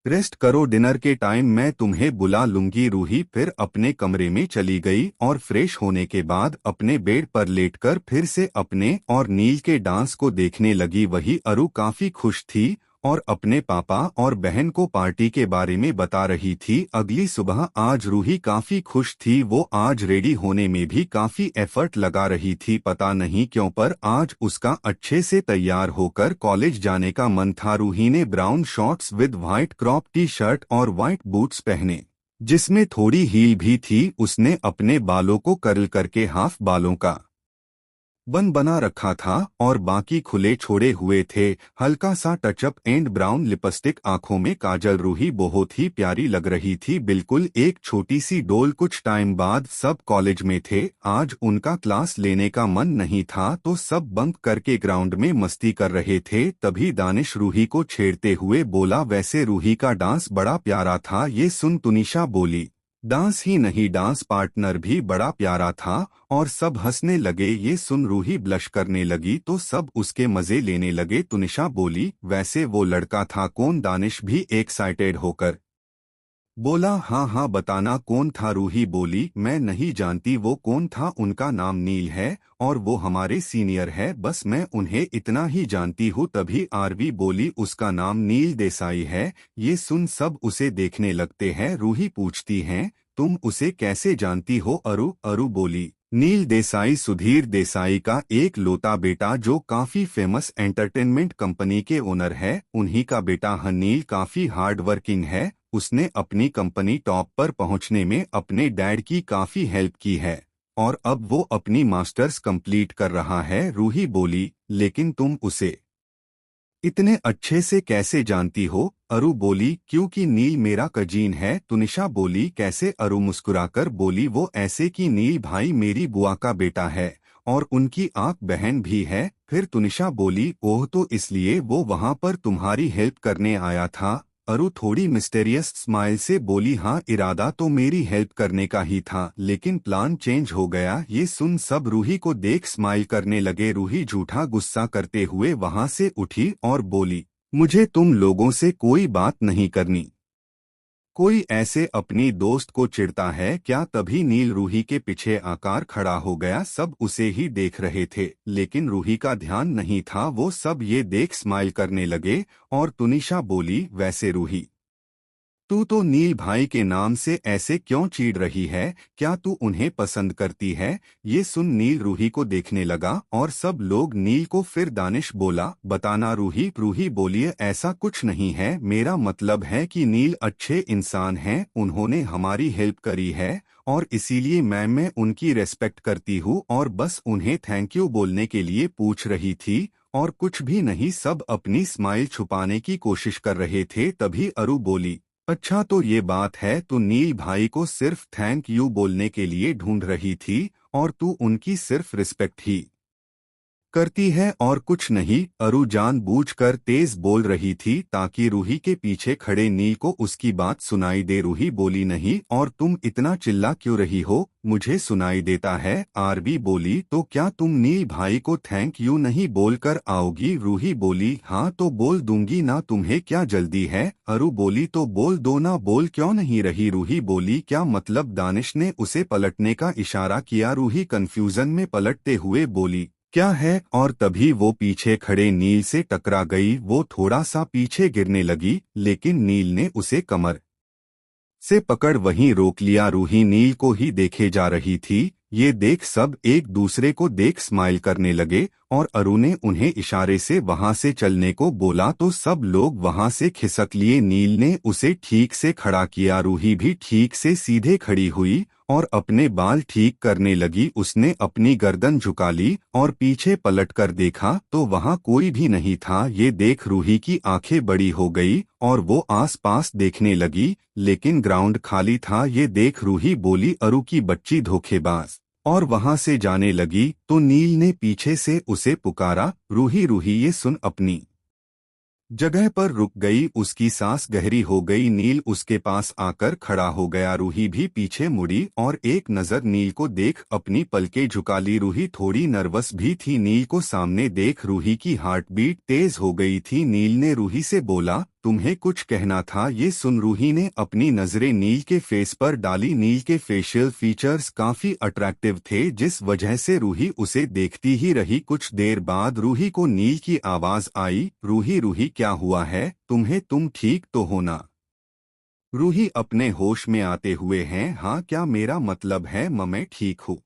रेस्ट करो, डिनर के टाइम मैं तुम्हें बुला लूंगी। रूही फिर अपने कमरे में चली गई और फ्रेश होने के बाद अपने बेड पर लेटकर फिर से अपने और नील के डांस को देखने लगी। वही अरु काफी खुश थी और अपने पापा और बहन को पार्टी के बारे में बता रही थी। अगली सुबह आज रूही काफी खुश थी। वो आज रेडी होने में भी काफी एफर्ट लगा रही थी। पता नहीं क्यों पर आज उसका अच्छे से तैयार होकर कॉलेज जाने का मन था। रूही ने brown shorts with white crop T shirt और व्हाइट बूट्स पहने, जिसमें थोड़ी हील भी थी। उसने अपने बालों को कर्ल करके हाफ बालों का बन बना रखा था और बाकी खुले छोड़े हुए थे। हल्का सा टचअप एंड ब्राउन लिपस्टिक, आंखों में काजल। रूही बहुत ही प्यारी लग रही थी, बिल्कुल एक छोटी सी डोल। कुछ टाइम बाद सब कॉलेज में थे। आज उनका क्लास लेने का मन नहीं था तो सब बंक करके ग्राउंड में मस्ती कर रहे थे। तभी दानिश रूही को छेड़ते हुए बोला, वैसे रूही का डांस बड़ा प्यारा था। ये सुन तुनिशा बोली, डांस ही नहीं, डांस पार्टनर भी बड़ा प्यारा था, और सब हंसने लगे। ये सुन रूही ब्लश करने लगी तो सब उसके मजे लेने लगे। तुनिशा बोली, वैसे वो लड़का था कौन? दानिश भी एक्साइटेड होकर बोला, हाँ हाँ बताना कौन था? रूही बोली, मैं नहीं जानती वो कौन था, उनका नाम नील है और वो हमारे सीनियर है, बस मैं उन्हें इतना ही जानती हूँ। तभी आरवी बोली, उसका नाम नील देसाई है। ये सुन सब उसे देखने लगते हैं। रूही पूछती है, तुम उसे कैसे जानती हो? अरु बोली, नील देसाई सुधीर देसाई का एक लौता बेटा जो काफी फेमस एंटरटेनमेंट कंपनी के ओनर है, उन्हीं का बेटा है। नील काफी हार्ड वर्किंग है, उसने अपनी कंपनी टॉप पर पहुंचने में अपने डैड की काफी हेल्प की है और अब वो अपनी मास्टर्स कंप्लीट कर रहा है। रूही बोली, लेकिन तुम उसे इतने अच्छे से कैसे जानती हो? अरु बोली, क्योंकि नील मेरा कजीन है। तुनिशा बोली, कैसे? अरु मुस्कुराकर बोली, वो ऐसे कि नील भाई मेरी बुआ का बेटा है और उनकी आप बहन भी है। फिर तुनिशा बोली, ओह, तो इसलिए वो वहां पर तुम्हारी हेल्प करने आया था? अरु थोड़ी मिस्टेरियस स्माइल से बोली, हाँ, इरादा तो मेरी हेल्प करने का ही था, लेकिन प्लान चेंज हो गया। ये सुन सब रूही को देख स्माइल करने लगे। रूही झूठा गुस्सा करते हुए वहां से उठी और बोली, मुझे तुम लोगों से कोई बात नहीं करनी। कोई ऐसे अपनी दोस्त को चिढ़ता है क्या? तभी नील रूही के पीछे आकर खड़ा हो गया। सब उसे ही देख रहे थे, लेकिन रूही का ध्यान नहीं था। वो सब ये देख स्माइल करने लगे और तुनिशा बोली, वैसे रूही, तू तो नील भाई के नाम से ऐसे क्यों चीढ़ रही है? क्या तू उन्हें पसंद करती है? ये सुन नील रूही को देखने लगा और सब लोग नील को। फिर दानिश बोला, बताना रूही। रूही बोलिए, ऐसा कुछ नहीं है, मेरा मतलब है कि नील अच्छे इंसान हैं, उन्होंने हमारी हेल्प करी है और इसीलिए मैं उनकी रेस्पेक्ट करती हूँ और बस उन्हें थैंक यू बोलने के लिए पूछ रही थी और कुछ भी नहीं। सब अपनी स्माइल छुपाने की कोशिश कर रहे थे। तभी अरु बोली, अच्छा तो ये बात है, तू नील भाई को सिर्फ थैंक यू बोलने के लिए ढूंढ रही थी और तू उनकी सिर्फ रिस्पेक्ट ही करती है और कुछ नहीं। अरु जानबूझकर तेज बोल रही थी ताकि रूही के पीछे खड़े नील को उसकी बात सुनाई दे। रूही बोली, नहीं, और तुम इतना चिल्ला क्यों रही हो? मुझे सुनाई देता है। आरवी बोली, तो क्या तुम नील भाई को थैंक यू नहीं बोलकर आओगी? रूही बोली, हाँ तो बोल दूंगी ना, तुम्हें क्या जल्दी है? अरु बोली, तो बोल दो ना, बोल क्यों नहीं रही? रूही बोली, क्या मतलब? दानिश ने उसे पलटने का इशारा किया। रूही कंफ्यूजन में पलटते हुए बोली, क्या है? और तभी वो पीछे खड़े नील से टकरा गई। वो थोड़ा सा पीछे गिरने लगी, लेकिन नील ने उसे कमर से पकड़ वहीं रोक लिया। रूही नील को ही देखे जा रही थी। ये देख सब एक दूसरे को देख स्माइल करने लगे और अरु ने उन्हें इशारे से वहां से चलने को बोला तो सब लोग वहां से खिसक लिए। नील ने उसे ठीक से खड़ा किया। रूही भी ठीक से सीधे खड़ी हुई और अपने बाल ठीक करने लगी। उसने अपनी गर्दन झुका ली और पीछे पलटकर देखा तो वहां कोई भी नहीं था। ये देख रूही की आंखें बड़ी हो गई और वो आसपास देखने लगी, लेकिन ग्राउंड खाली था। ये देख रूही बोली, अरु की बच्ची धोखेबाज, और वहां से जाने लगी तो नील ने पीछे से उसे पुकारा, रूही रूही। ये सुन अपनी जगह पर रुक गई। उसकी सांस गहरी हो गई। नील उसके पास आकर खड़ा हो गया। रूही भी पीछे मुड़ी और एक नजर नील को देख अपनी पलकें झुका ली। रूही थोड़ी नर्वस भी थी। नील को सामने देख रूही की हार्ट बीट तेज हो गई थी। नील ने रूही से बोला, तुम्हें कुछ कहना था? ये सुन रूही ने अपनी नजरें नील के फेस पर डाली। नील के फेशियल फीचर्स काफी अट्रैक्टिव थे, जिस वजह से रूही उसे देखती ही रही। कुछ देर बाद रूही को नील की आवाज आई, रूही रूही क्या हुआ है तुम्हें? तुम ठीक तो हो ना? रूही अपने होश में आते हुए हैं, हाँ क्या मेरा मतलब है मैं ठीक हूँ।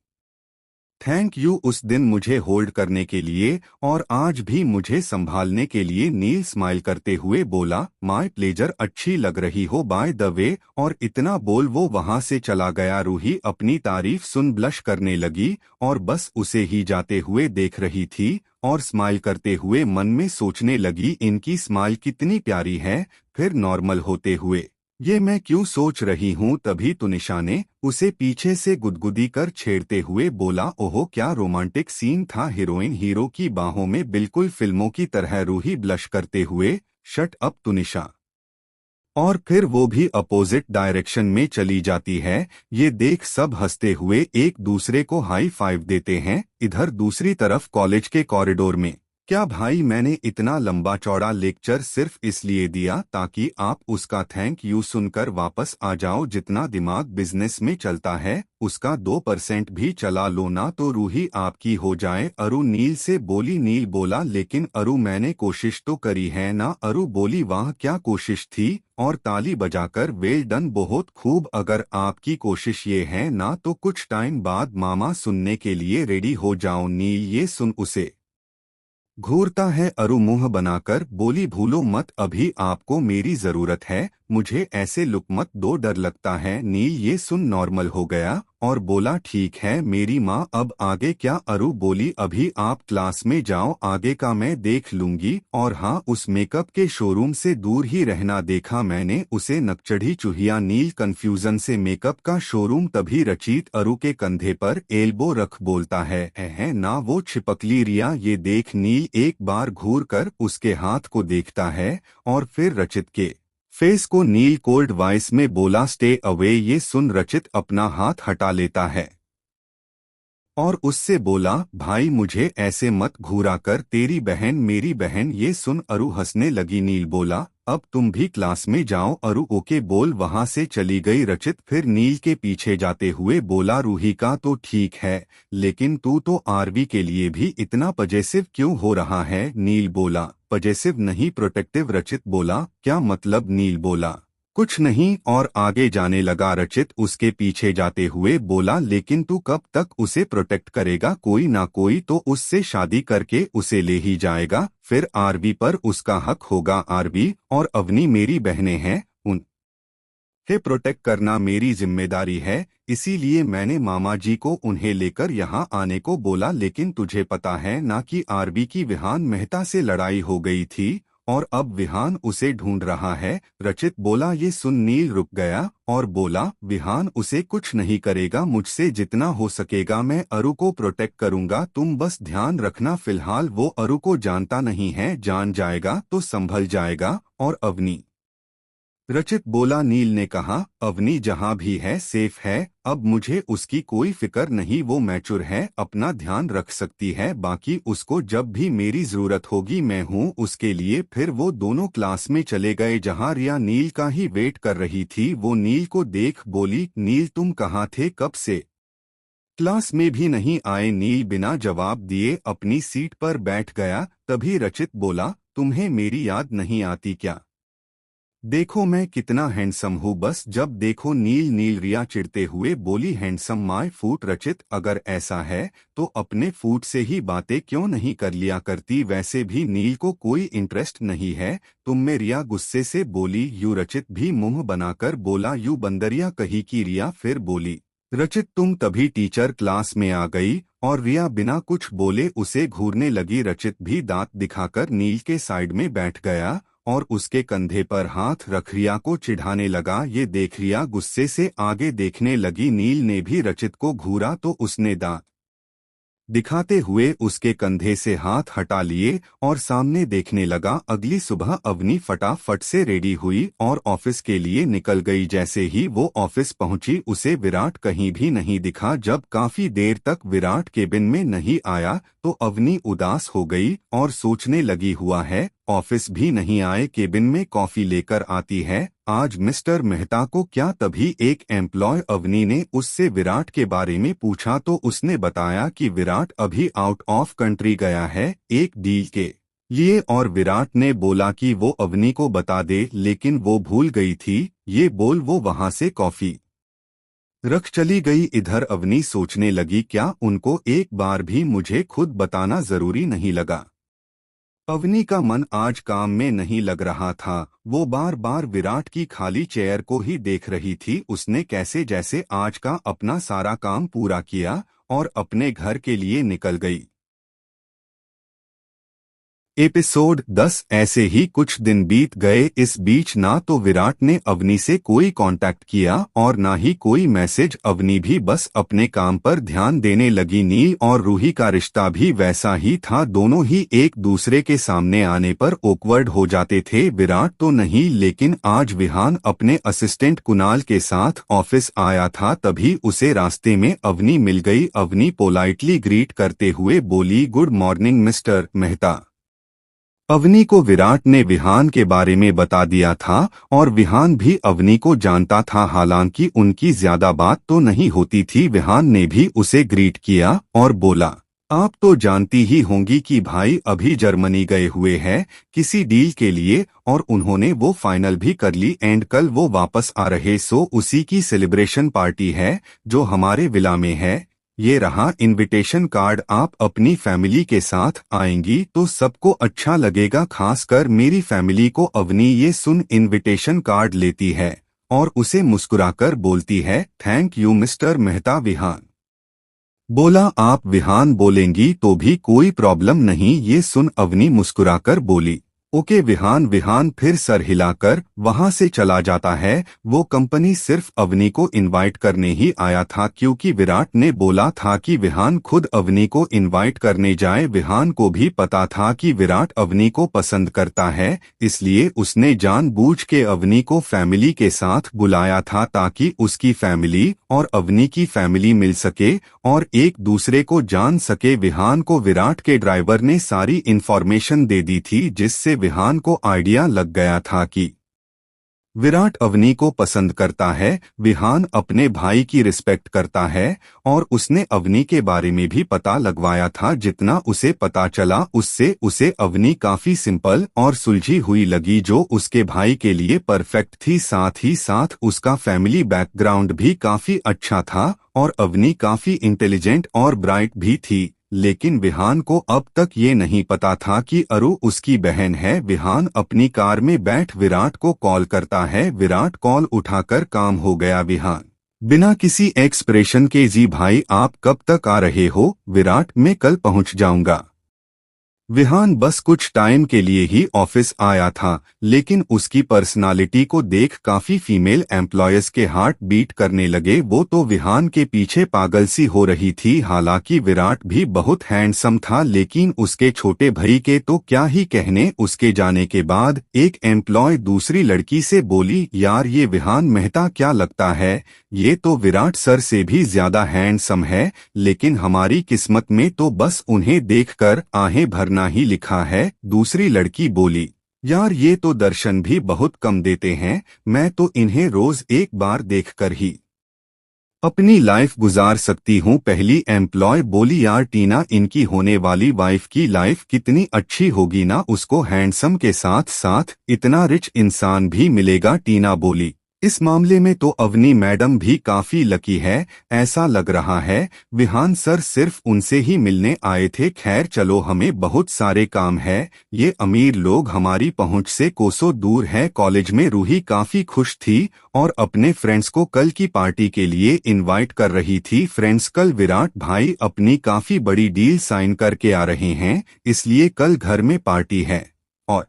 थैंक यू उस दिन मुझे होल्ड करने के लिए और आज भी मुझे संभालने के लिए। नील स्माइल करते हुए बोला, माय प्लेजर, अच्छी लग रही हो बाय द वे। और इतना बोल वो वहां से चला गया। रूही अपनी तारीफ सुन ब्लश करने लगी और बस उसे ही जाते हुए देख रही थी और स्माइल करते हुए मन में सोचने लगी, इनकी स्माइल कितनी प्यारी है। फिर नॉर्मल होते हुए, ये मैं क्यों सोच रही हूँ? तभी तुनिशा ने उसे पीछे से गुदगुदी कर छेड़ते हुए बोला, ओहो क्या रोमांटिक सीन था। हीरोइन हीरो की बाहों में बिल्कुल फिल्मों की तरह। रूही ब्लश करते हुए, शट अप तुनिशा। और फिर वो भी अपोजिट डायरेक्शन में चली जाती है। ये देख सब हंसते हुए एक दूसरे को हाई फाइव देते हैं। इधर दूसरी तरफ कॉलेज के कॉरिडोर में, क्या भाई मैंने इतना लंबा चौड़ा लेक्चर सिर्फ इसलिए दिया ताकि आप उसका थैंक यू सुनकर वापस आ जाओ? जितना दिमाग बिजनेस में चलता है उसका 2% भी चला लो ना तो रूही आपकी हो जाए। अरु नील से बोली। नील बोला, लेकिन अरु मैंने कोशिश तो करी है ना? अरु बोली, वाह क्या कोशिश थी, और ताली बजाकर वेल डन, बहुत खूब। अगर आपकी कोशिश ये है ना तो कुछ टाइम बाद मामा सुनने के लिए रेडी हो जाओ। नील ये सुन उसे घूरता है। अरु मुंह बनाकर बोली, भूलो मत, अभी आपको मेरी जरूरत है, मुझे ऐसे लुक मत दो, डर लगता है। नील ये सुन नॉर्मल हो गया और बोला, ठीक है मेरी माँ, अब आगे क्या? अरु बोली, अभी आप क्लास में जाओ, आगे का मैं देख लूंगी। और हाँ, उस मेकअप के शोरूम से दूर ही रहना, देखा मैंने उसे नकचढ़ी चूहिया। नील कंफ्यूजन से मेकअप का शोरूम, तभी रचित अरु के कंधे पर एल्बो रख बोलता है ना वो छिपकली रिया। ये देख नील एक बार घूर कर उसके हाथ को देखता है और फिर रचित के फेस को नील कोल्ड वॉइस में बोला, स्टे अवे। ये सुन रचित अपना हाथ हटा लेता है और उससे बोला, भाई मुझे ऐसे मत घूरा कर, तेरी बहन मेरी बहन। ये सुन अरु हंसने लगी। नील बोला, अब तुम भी क्लास में जाओ। अरु ओके बोल वहां से चली गई। रचित फिर नील के पीछे जाते हुए बोला, रूही का तो ठीक है, लेकिन तू तो आरवी के लिए भी इतना पजेसिव क्यों हो रहा है? नील बोला, पजेसिव नहीं प्रोटेक्टिव। रचित बोला, क्या मतलब? नील बोला, कुछ नहीं, और आगे जाने लगा। रचित उसके पीछे जाते हुए बोला, लेकिन तू कब तक उसे प्रोटेक्ट करेगा? कोई ना कोई तो उससे शादी करके उसे ले ही जाएगा, फिर आरवी पर उसका हक होगा। आरवी और अवनी मेरी बहनें हैं, उन्हें प्रोटेक्ट करना मेरी जिम्मेदारी है, इसीलिए मैंने मामा जी को उन्हें लेकर यहाँ आने को बोला। लेकिन तुझे पता है ना कि आरवी की विहान मेहता से लड़ाई हो गई थी और अब विहान उसे ढूंढ रहा है। रचित बोला। ये सुन नील रुक गया और बोला, विहान उसे कुछ नहीं करेगा, मुझसे जितना हो सकेगा मैं अरु को प्रोटेक्ट करूंगा, तुम बस ध्यान रखना। फिलहाल वो अरु को जानता नहीं है, जान जाएगा तो संभल जाएगा। और अवनी, रचित बोला। नील ने कहा, अवनी जहां भी है सेफ है, अब मुझे उसकी कोई फिक्र नहीं, वो मैच्योर है, अपना ध्यान रख सकती है, बाकी उसको जब भी मेरी जरूरत होगी मैं हूँ उसके लिए। फिर वो दोनों क्लास में चले गए जहां रिया नील का ही वेट कर रही थी। वो नील को देख बोली, नील तुम कहाँ थे कब से? क्लास में भी नहीं आए? नील बिना जवाब दिए अपनी सीट पर बैठ गया। तभी रचित बोला, तुम्हें मेरी याद नहीं आती क्या? देखो मैं कितना हैंडसम हूँ, बस जब देखो नील नील। रिया चिढ़ते हुए बोली, हैंडसम माय फूट। रचित, अगर ऐसा है तो अपने फूट से ही बातें क्यों नहीं कर लिया करती? वैसे भी नील को कोई इंटरेस्ट नहीं है तुम में। रिया गुस्से से बोली। यू? रचित भी मुंह बनाकर बोला, यू बंदरिया कही की। रिया फिर बोली। रचित, तुम तभी टीचर क्लास में आ गई और रिया बिना कुछ बोले उसे घूरने लगी। रचित भी दांत दिखाकर नील के साइड में बैठ गया और उसके कंधे पर हाथ रख रिया को चिढ़ाने लगा। ये देख रिया गुस्से से आगे देखने लगी। नील ने भी रचित को घूरा तो उसने दांत दिखाते हुए उसके कंधे से हाथ हटा लिए और सामने देखने लगा। अगली सुबह अवनी फटाफट से रेडी हुई और ऑफिस के लिए निकल गई। जैसे ही वो ऑफिस पहुंची उसे विराट कहीं भी नहीं दिखा। जब काफी देर तक विराट केबिन में नहीं आया तो अवनी उदास हो गई और सोचने लगी, हुआ है ऑफिस भी नहीं आए, केबिन में कॉफी लेकर आती है आज मिस्टर मेहता को क्या? तभी एक एम्प्लॉय अवनी ने उससे विराट के बारे में पूछा तो उसने बताया कि विराट अभी आउट ऑफ कंट्री गया है एक डील के लिए। और विराट ने बोला कि वो अवनी को बता दे, लेकिन वो भूल गई थी। ये बोल वो वहां से कॉफी रख चली गई। इधर अवनी सोचने लगी, क्या उनको एक बार भी मुझे खुद बताना जरूरी नहीं लगा? अवनी का मन आज काम में नहीं लग रहा था। वो बार बार विराट की खाली चेयर को ही देख रही थी। उसने कैसे जैसे आज का अपना सारा काम पूरा किया और अपने घर के लिए निकल गई। एपिसोड 10। ऐसे ही कुछ दिन बीत गए। इस बीच ना तो विराट ने अवनी से कोई कांटेक्ट किया और ना ही कोई मैसेज। अवनी भी बस अपने काम पर ध्यान देने लगी। नील और रूही का रिश्ता भी वैसा ही था। दोनों ही एक दूसरे के सामने आने पर ऑकवर्ड हो जाते थे। विराट तो नहीं, लेकिन आज विहान अपने असिस्टेंट कुणाल के साथ ऑफिस आया था। तभी उसे रास्ते में अवनी मिल गई। अवनी पोलाइटली ग्रीट करते हुए बोली, good morning mister Mehta. Avni को विराट ने विहान के बारे में बता दिया था और विहान भी अवनी को जानता था। हालांकि उनकी ज्यादा बात तो नहीं होती थी। विहान ने भी उसे ग्रीट किया और बोला, आप तो जानती ही होंगी कि भाई अभी जर्मनी गए हुए हैं किसी डील के लिए और उन्होंने वो फाइनल भी कर ली एंड कल वो वापस आ रहे। सो उसी की सेलिब्रेशन पार्टी है जो हमारे विला में है। ये रहा इनविटेशन कार्ड। आप अपनी फैमिली के साथ आएंगी तो सबको अच्छा लगेगा, खासकर मेरी फैमिली को। अवनी ये सुन इनविटेशन कार्ड लेती है और उसे मुस्कुराकर बोलती है, thank you mister Mehta. Vihaan बोला, आप विहान बोलेंगी तो भी कोई प्रॉब्लम नहीं। ये सुन अवनी मुस्कुराकर बोली, ओके विहान। विहान फिर सर हिलाकर वहां से चला जाता है। वो कंपनी सिर्फ अवनी को इनवाइट करने ही आया था, क्योंकि विराट ने बोला था कि विहान खुद अवनी को इनवाइट करने जाए। विहान को भी पता था कि विराट अवनी को पसंद करता है, इसलिए उसने जानबूझ के अवनी को फैमिली के साथ बुलाया था ताकि उसकी फैमिली और अवनी की फैमिली मिल सके और एक दूसरे को जान सके। विहान को विराट के ड्राइवर ने सारी इन्फॉर्मेशन दे दी थी, जिससे विहान को आइडिया लग गया था कि विराट अवनी को पसंद करता है। विहान अपने भाई की रिस्पेक्ट करता है और उसने अवनी के बारे में भी पता लगवाया था। जितना उसे पता चला उससे उसे अवनी काफी सिंपल और सुलझी हुई लगी, जो उसके भाई के लिए परफेक्ट थी। साथ ही साथ उसका फैमिली बैकग्राउंड भी काफी अच्छा था और अवनी काफी इंटेलिजेंट और ब्राइट भी थी। लेकिन विहान को अब तक ये नहीं पता था कि अरु उसकी बहन है। विहान अपनी कार में बैठ विराट को कॉल करता है। विराट कॉल उठाकर काम हो गया। विहान बिना किसी एक्सप्रेशन के, जी भाई आप कब तक आ रहे हो? विराट, मैं कल पहुंच जाऊंगा। विहान बस कुछ टाइम के लिए ही ऑफिस आया था, लेकिन उसकी पर्सनालिटी को देख काफी फीमेल एम्प्लॉयज के हार्ट बीट करने लगे। वो तो विहान के पीछे पागल सी हो रही थी। हालांकि विराट भी बहुत हैंडसम था, लेकिन उसके छोटे भाई के तो क्या ही कहने। उसके जाने के बाद एक एम्प्लॉय दूसरी लड़की से बोली, यार ये विहान मेहता क्या लगता है, ये तो विराट सर से भी ज्यादा हैंडसम है, लेकिन हमारी किस्मत में तो बस उन्हें देखकर आहें भरना ही लिखा है। दूसरी लड़की बोली, यार ये तो दर्शन भी बहुत कम देते हैं, मैं तो इन्हें रोज एक बार देखकर ही अपनी लाइफ गुजार सकती हूँ। पहली एम्प्लॉय बोली, यार टीना, इनकी होने वाली वाइफ की लाइफ कितनी अच्छी होगी ना, उसको हैंडसम के साथ साथ इतना रिच इंसान भी मिलेगा। टीना बोली, इस मामले में तो अवनी मैडम भी काफी लकी है, ऐसा लग रहा है विहान सर सिर्फ उनसे ही मिलने आए थे। खैर चलो, हमें बहुत सारे काम है, ये अमीर लोग हमारी पहुंच से कोसों दूर है। कॉलेज में रूही काफी खुश थी और अपने फ्रेंड्स को कल की पार्टी के लिए इनवाइट कर रही थी। फ्रेंड्स, कल विराट भाई अपनी काफी बड़ी डील साइन करके आ रहे हैं, इसलिए कल घर में पार्टी है और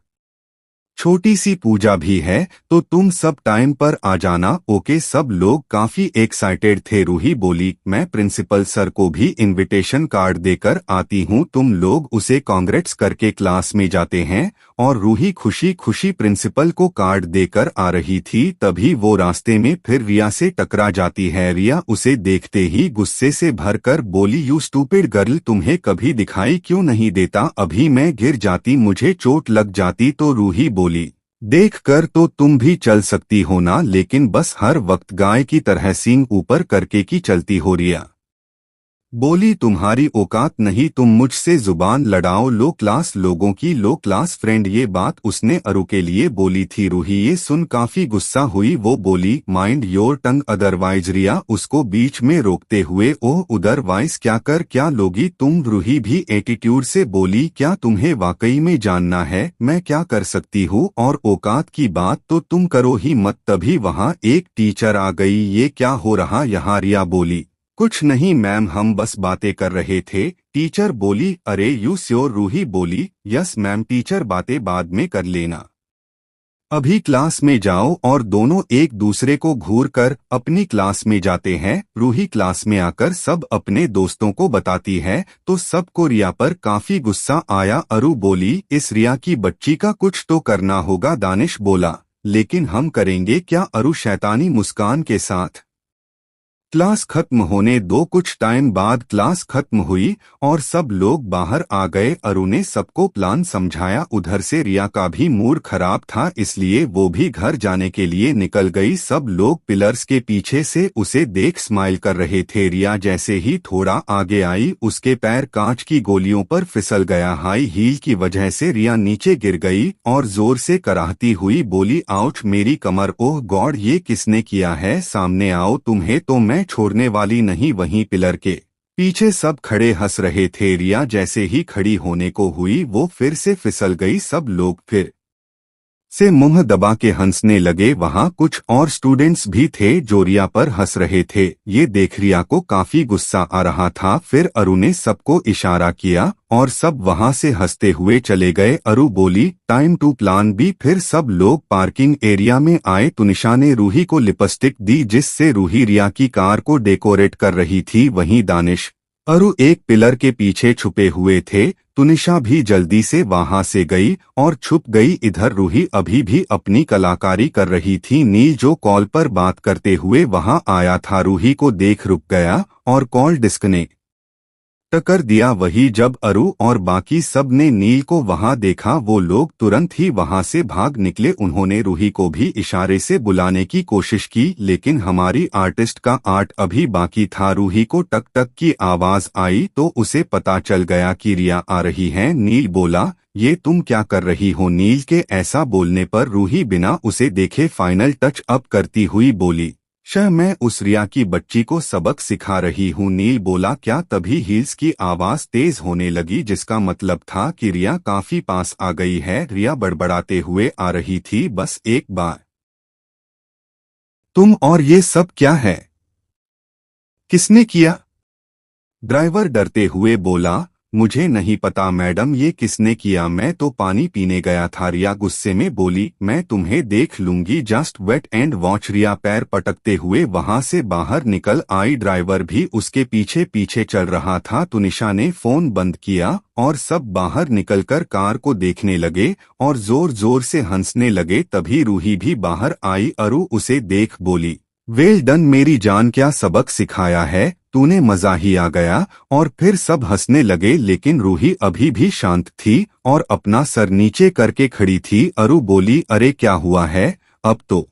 छोटी सी पूजा भी है, तो तुम सब टाइम पर आ जाना। ओके। सब लोग काफी एक्साइटेड थे। रूही बोली, मैं प्रिंसिपल सर को भी इनविटेशन कार्ड देकर आती हूँ। तुम लोग उसे कांग्रेट्स करके क्लास में जाते हैं। और रूही खुशी खुशी प्रिंसिपल को कार्ड देकर आ रही थी, तभी वो रास्ते में फिर रिया से टकरा जाती है। रिया उसे देखते ही गुस्से से भरकर बोली, यू स्टूपिड गर्ल, तुम्हें कभी दिखाई क्यों नहीं देता? अभी मैं गिर जाती, मुझे चोट लग जाती। तो रूही बोली, देख कर तो तुम भी चल सकती हो ना, लेकिन बस हर वक्त गाय की तरह सींग ऊपर करके की चलती हो। रिया बोली, तुम्हारी औकात नहीं, तुम मुझसे जुबान लड़ाओ। लो क्लास लोगों की लो क्लास फ्रेंड। ये बात उसने अरु के लिए बोली थी। रूही ये सुन काफी गुस्सा हुई। वो बोली, माइंड योर टंग अदरवाइज। रिया उसको बीच में रोकते हुए, ओह अदरवाइज क्या लोगी तुम? रूही भी एटीट्यूड से बोली, क्या तुम्हें वाकई में जानना है मैं क्या कर सकती हूँ? और औकात की बात तो तुम करो ही मत। तभी वहाँ एक टीचर आ गई। ये क्या हो रहा यहाँ? रिया बोली, कुछ नहीं मैम, हम बस बातें कर रहे थे। टीचर बोली, अरे यू श्योर? रूही बोली, यस मैम। टीचर, बातें बाद में कर लेना, अभी क्लास में जाओ। और दोनों एक दूसरे को घूर कर अपनी क्लास में जाते हैं। रूही क्लास में आकर सब अपने दोस्तों को बताती है, तो सबको रिया पर काफी गुस्सा आया। अरु बोली, इस रिया की बच्ची का कुछ तो करना होगा। दानिश बोला, लेकिन हम करेंगे क्या? अरु शैतानी मुस्कान के साथ, क्लास खत्म होने दो। कुछ टाइम बाद क्लास खत्म हुई और सब लोग बाहर आ गए। अरु ने सबको प्लान समझाया। उधर से रिया का भी मूड खराब था, इसलिए वो भी घर जाने के लिए निकल गई। सब लोग पिलर्स के पीछे से उसे देख स्माइल कर रहे थे। रिया जैसे ही थोड़ा आगे आई, उसके पैर कांच की गोलियों पर फिसल गया। हाई हील की वजह से रिया नीचे गिर गई और जोर से कराहती हुई बोली, आउच मेरी कमर। ओह गॉड, ये किसने किया है? सामने आओ, तुम्हें तो मैं छोड़ने वाली नहीं। वहीं पिलर के पीछे सब खड़े हंस रहे थे। रिया जैसे ही खड़ी होने को हुई, वो फिर से फिसल गई। सब लोग फिर से मुंह दबा के हंसने लगे। वहां कुछ और स्टूडेंट्स भी थे जो रिया पर हंस रहे थे। ये देख रिया को काफी गुस्सा आ रहा था। फिर अरु ने सबको इशारा किया और सब वहां से हंसते हुए चले गए। अरु बोली, टाइम टू प्लान बी। फिर सब लोग पार्किंग एरिया में आए। तुनिशा ने रूही को लिपस्टिक दी, जिससे रूही रिया की कार को डेकोरेट कर रही थी। वहीं दानिश, अरु एक पिलर के पीछे छुपे हुए थे। तुनिशा भी जल्दी से वहां से गई और छुप गई। इधर रूही अभी भी अपनी कलाकारी कर रही थी। नील जो कॉल पर बात करते हुए वहां आया था, रूही को देख रुक गया और कॉल डिस्कनेक्ट कर दिया। वही जब अरु और बाकी सब ने नील को वहां देखा, वो लोग तुरंत ही वहां से भाग निकले। उन्होंने रूही को भी इशारे से बुलाने की कोशिश की, लेकिन हमारी आर्टिस्ट का आर्ट अभी बाकी था। रूही को टक टक की आवाज आई तो उसे पता चल गया कि रिया आ रही है। नील बोला, ये तुम क्या कर रही हो? नील के ऐसा बोलने पर रूही बिना उसे देखे फाइनल टच अप करती हुई बोली, मैं उस रिया की बच्ची को सबक सिखा रही हूँ। नील बोला, क्या? तभी हील्स की आवाज तेज होने लगी, जिसका मतलब था कि रिया काफी पास आ गई है। रिया बड़बड़ाते हुए आ रही थी, बस एक बार तुम। और ये सब क्या है? किसने किया? ड्राइवर डरते हुए बोला, मुझे नहीं पता मैडम, ये किसने किया? मैं तो पानी पीने गया था। रिया गुस्से में बोली, मैं तुम्हें देख लूंगी, जस्ट वेट एंड वॉच। रिया पैर पटकते हुए वहां से बाहर निकल आई। ड्राइवर भी उसके पीछे पीछे चल रहा था। तुनिशा ने फोन बंद किया और सब बाहर निकलकर कार को देखने लगे और जोर जोर से हंसने लगे। तभी रूही भी बाहर आई। अरु उसे देख बोली, वेल डन मेरी जान, क्या सबक सिखाया है तूने, मजा ही आ गया। और फिर सब हंसने लगे, लेकिन रूही अभी भी शांत थी और अपना सर नीचे करके खड़ी थी। अरु बोली, अरे क्या हुआ है? अब तो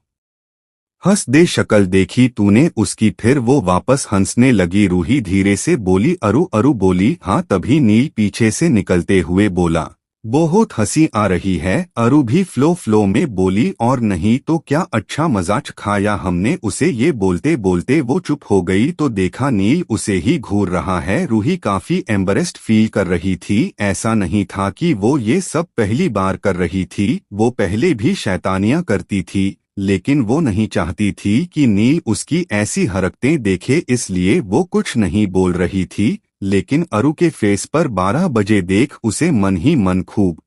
हंस दे शक्ल देखी तूने उसकी, फिर वो वापस हंसने लगी। रूही धीरे से बोली, अरु अरु बोली, हाँ। तभी नील पीछे से निकलते हुए बोला, बहुत हंसी आ रही है। अरु भी फ्लो में बोली, और नहीं तो क्या, अच्छा मजाक खाया हमने उसे। ये बोलते बोलते वो चुप हो गई तो देखा नील उसे ही घूर रहा है। रूही काफी एम्बरेस्ड फील कर रही थी। ऐसा नहीं था कि वो ये सब पहली बार कर रही थी, वो पहले भी शैतानियां करती थी, लेकिन वो नहीं चाहती थी कि नील उसकी ऐसी हरकतें देखे, इसलिए वो कुछ नहीं बोल रही थी। लेकिन अरु के फेस पर 12 बजे देख उसे मन ही मन खूब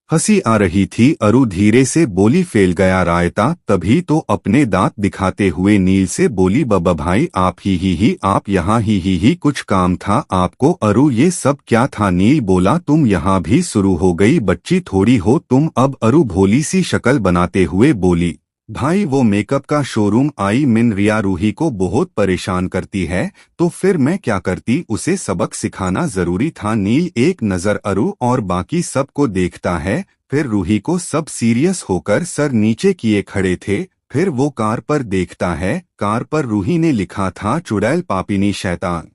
हंसी आ रही थी। अरु धीरे से बोली, फेल गया रायता। तभी तो अपने दांत दिखाते हुए नील से बोली, बब्बा भाई आप ही आप यहाँ ही कुछ काम था आपको। अरु ये सब क्या था? नील बोला, तुम यहाँ भी शुरू हो गई, बच्ची थोड़ी हो तुम अब। अरु भोली सी शक्ल बनाते हुए बोली, भाई वो मेकअप का शोरूम आई मिन रिया रूही को बहुत परेशान करती है, तो फिर मैं क्या करती, उसे सबक सिखाना जरूरी था। नील एक नजर अरु और बाकी सबको देखता है, फिर रूही को। सब सीरियस होकर सर नीचे किए खड़े थे। फिर वो कार पर देखता है, कार पर रूही ने लिखा था, चुड़ैल पापिनी शैतान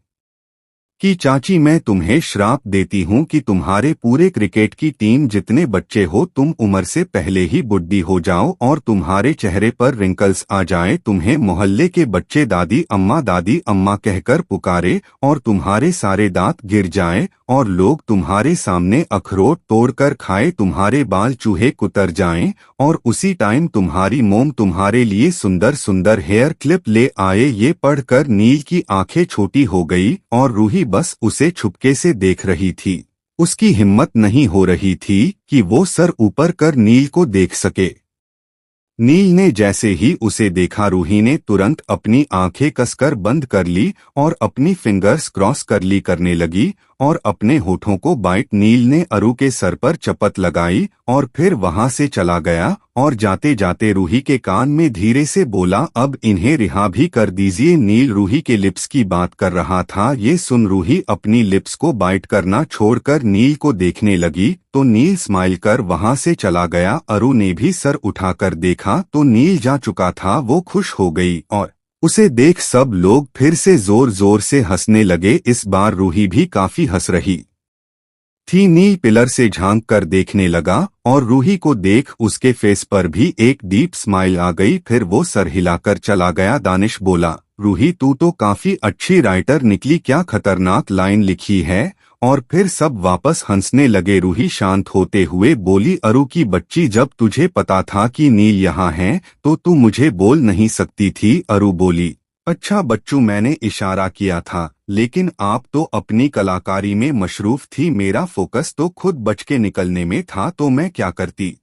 कि चाची मैं तुम्हें श्राप देती हूँ कि तुम्हारे पूरे क्रिकेट की टीम जितने बच्चे हो तुम उम्र से पहले ही बुढ़ी हो जाओ और तुम्हारे चेहरे पर रिंकल्स आ जाए। तुम्हें मोहल्ले के बच्चे दादी अम्मा कहकर पुकारे और तुम्हारे सारे दांत गिर जाएं और लोग तुम्हारे सामने अखरोट तोड़कर खाए, तुम्हारे बाल चूहे कुतर जाएं और उसी टाइम तुम्हारी मोम तुम्हारे लिए सुंदर सुंदर हेयर क्लिप ले आए। ये पढ़कर नील की आंखें छोटी हो गई और रूही बस उसे छुपके से देख रही थी। उसकी हिम्मत नहीं हो रही थी कि वो सर ऊपर कर नील को देख सके। नील ने जैसे ही उसे देखा, रूही ने तुरंत अपनी आंखें कसकर बंद कर ली और अपनी फिंगर्स क्रॉस करली करने लगी और अपने होठों को बाइट। नील ने अरु के सर पर चपत लगाई और फिर वहां से चला गया और जाते जाते रूही के कान में धीरे से बोला, अब इन्हें रिहा भी कर दीजिए। नील रूही के लिप्स की बात कर रहा था। ये सुन रूही अपनी लिप्स को बाइट करना छोड़कर नील को देखने लगी तो नील स्माइल कर वहां से चला गया। अरु ने भी सर उठाकर देखा तो नील जा चुका था। वो खुश हो गई और उसे देख सब लोग फिर से जोर जोर से हंसने लगे। इस बार रूही भी काफी हंस रही थी। नील पिलर से झांक कर देखने लगा और रूही को देख उसके फेस पर भी एक डीप स्माइल आ गई। फिर वो सर हिलाकर चला गया। दानिश बोला, रूही तू तो काफी अच्छी राइटर निकली, क्या खतरनाक लाइन लिखी है। और फिर सब वापस हंसने लगे। रूही शांत होते हुए बोली, अरु की बच्ची जब तुझे पता था कि नील यहाँ है तो तू मुझे बोल नहीं सकती थी। अरु बोली, अच्छा बच्चू मैंने इशारा किया था, लेकिन आप तो अपनी कलाकारी में मशरूफ थी, मेरा फोकस तो खुद बच के निकलने में था, तो मैं क्या करती।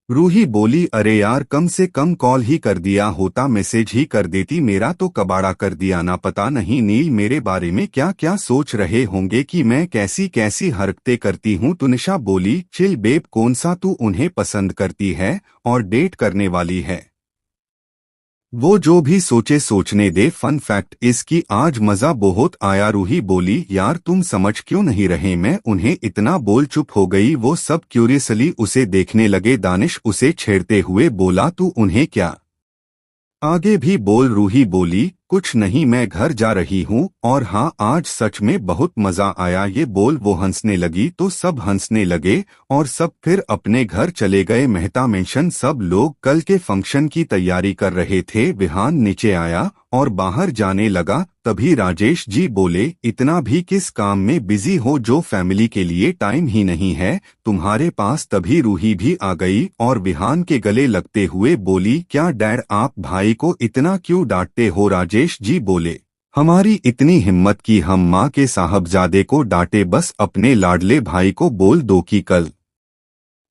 रूही बोली, अरे यार कम से कम कॉल ही कर दिया होता, मैसेज ही कर देती, मेरा तो कबाड़ा कर दिया ना। पता नहीं नील मेरे बारे में क्या क्या सोच रहे होंगे कि मैं कैसी कैसी हरकतें करती हूँ। तुनिशा बोली, चिल बेब, कौन सा तू उन्हें पसंद करती है और डेट करने वाली है, वो जो भी सोचे सोचने दे। फन फैक्ट इसकी आज मजा बहुत आया। रूही बोली, यार तुम समझ क्यों नहीं रहे, मैं उन्हें इतना बोल चुप हो गई। वो सब क्यूरियसली उसे देखने लगे। दानिश उसे छेड़ते हुए बोला, तू उन्हें क्या आगे भी बोल। रूही बोली, कुछ नहीं मैं घर जा रही हूँ और हाँ आज सच में बहुत मजा आया। ये बोल वो हंसने लगी तो सब हंसने लगे और सब फिर अपने घर चले गए। मेहता मेंशन सब लोग कल के फंक्शन की तैयारी कर रहे थे। विहान नीचे आया और बाहर जाने लगा। तभी राजेश जी बोले, इतना भी किस काम में बिजी हो जो फैमिली के लिए टाइम ही नहीं है तुम्हारे पास। तभी रूही भी आ गई और विहान के गले लगते हुए बोली, क्या डैड आप भाई को इतना क्यों डांटते हो। राजेश जी बोले, हमारी इतनी हिम्मत कि हम माँ के साहबजादे को डांटे, बस अपने लाडले भाई को बोल दो कि कल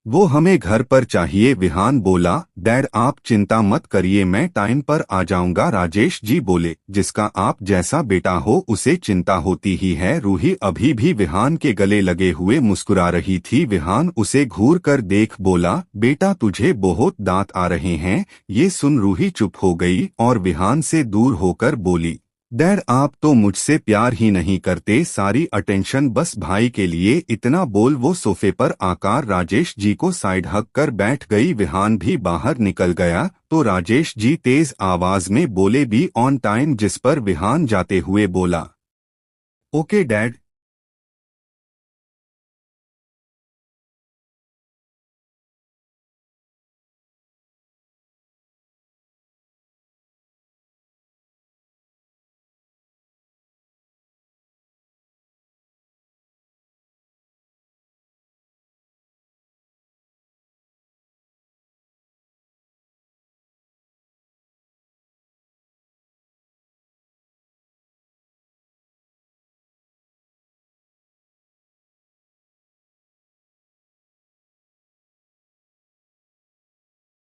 वो हमें घर पर चाहिए। विहान बोला, डैड आप चिंता मत करिए, मैं टाइम पर आ जाऊंगा। राजेश जी बोले, जिसका आप जैसा बेटा हो उसे चिंता होती ही है। रूही अभी भी विहान के गले लगे हुए मुस्कुरा रही थी। विहान उसे घूर कर देख बोला, बेटा तुझे बहुत दांत आ रहे हैं। ये सुन रूही चुप हो गई और विहान से दूर होकर बोली, डैड आप तो मुझसे प्यार ही नहीं करते, सारी अटेंशन बस भाई के लिए। इतना बोल वो सोफे पर आकर राजेश जी को साइड हक कर बैठ गई। विहान भी बाहर निकल गया तो राजेश जी तेज आवाज में बोले, बी ऑन टाइम, जिस पर विहान जाते हुए बोला, ओके डैड।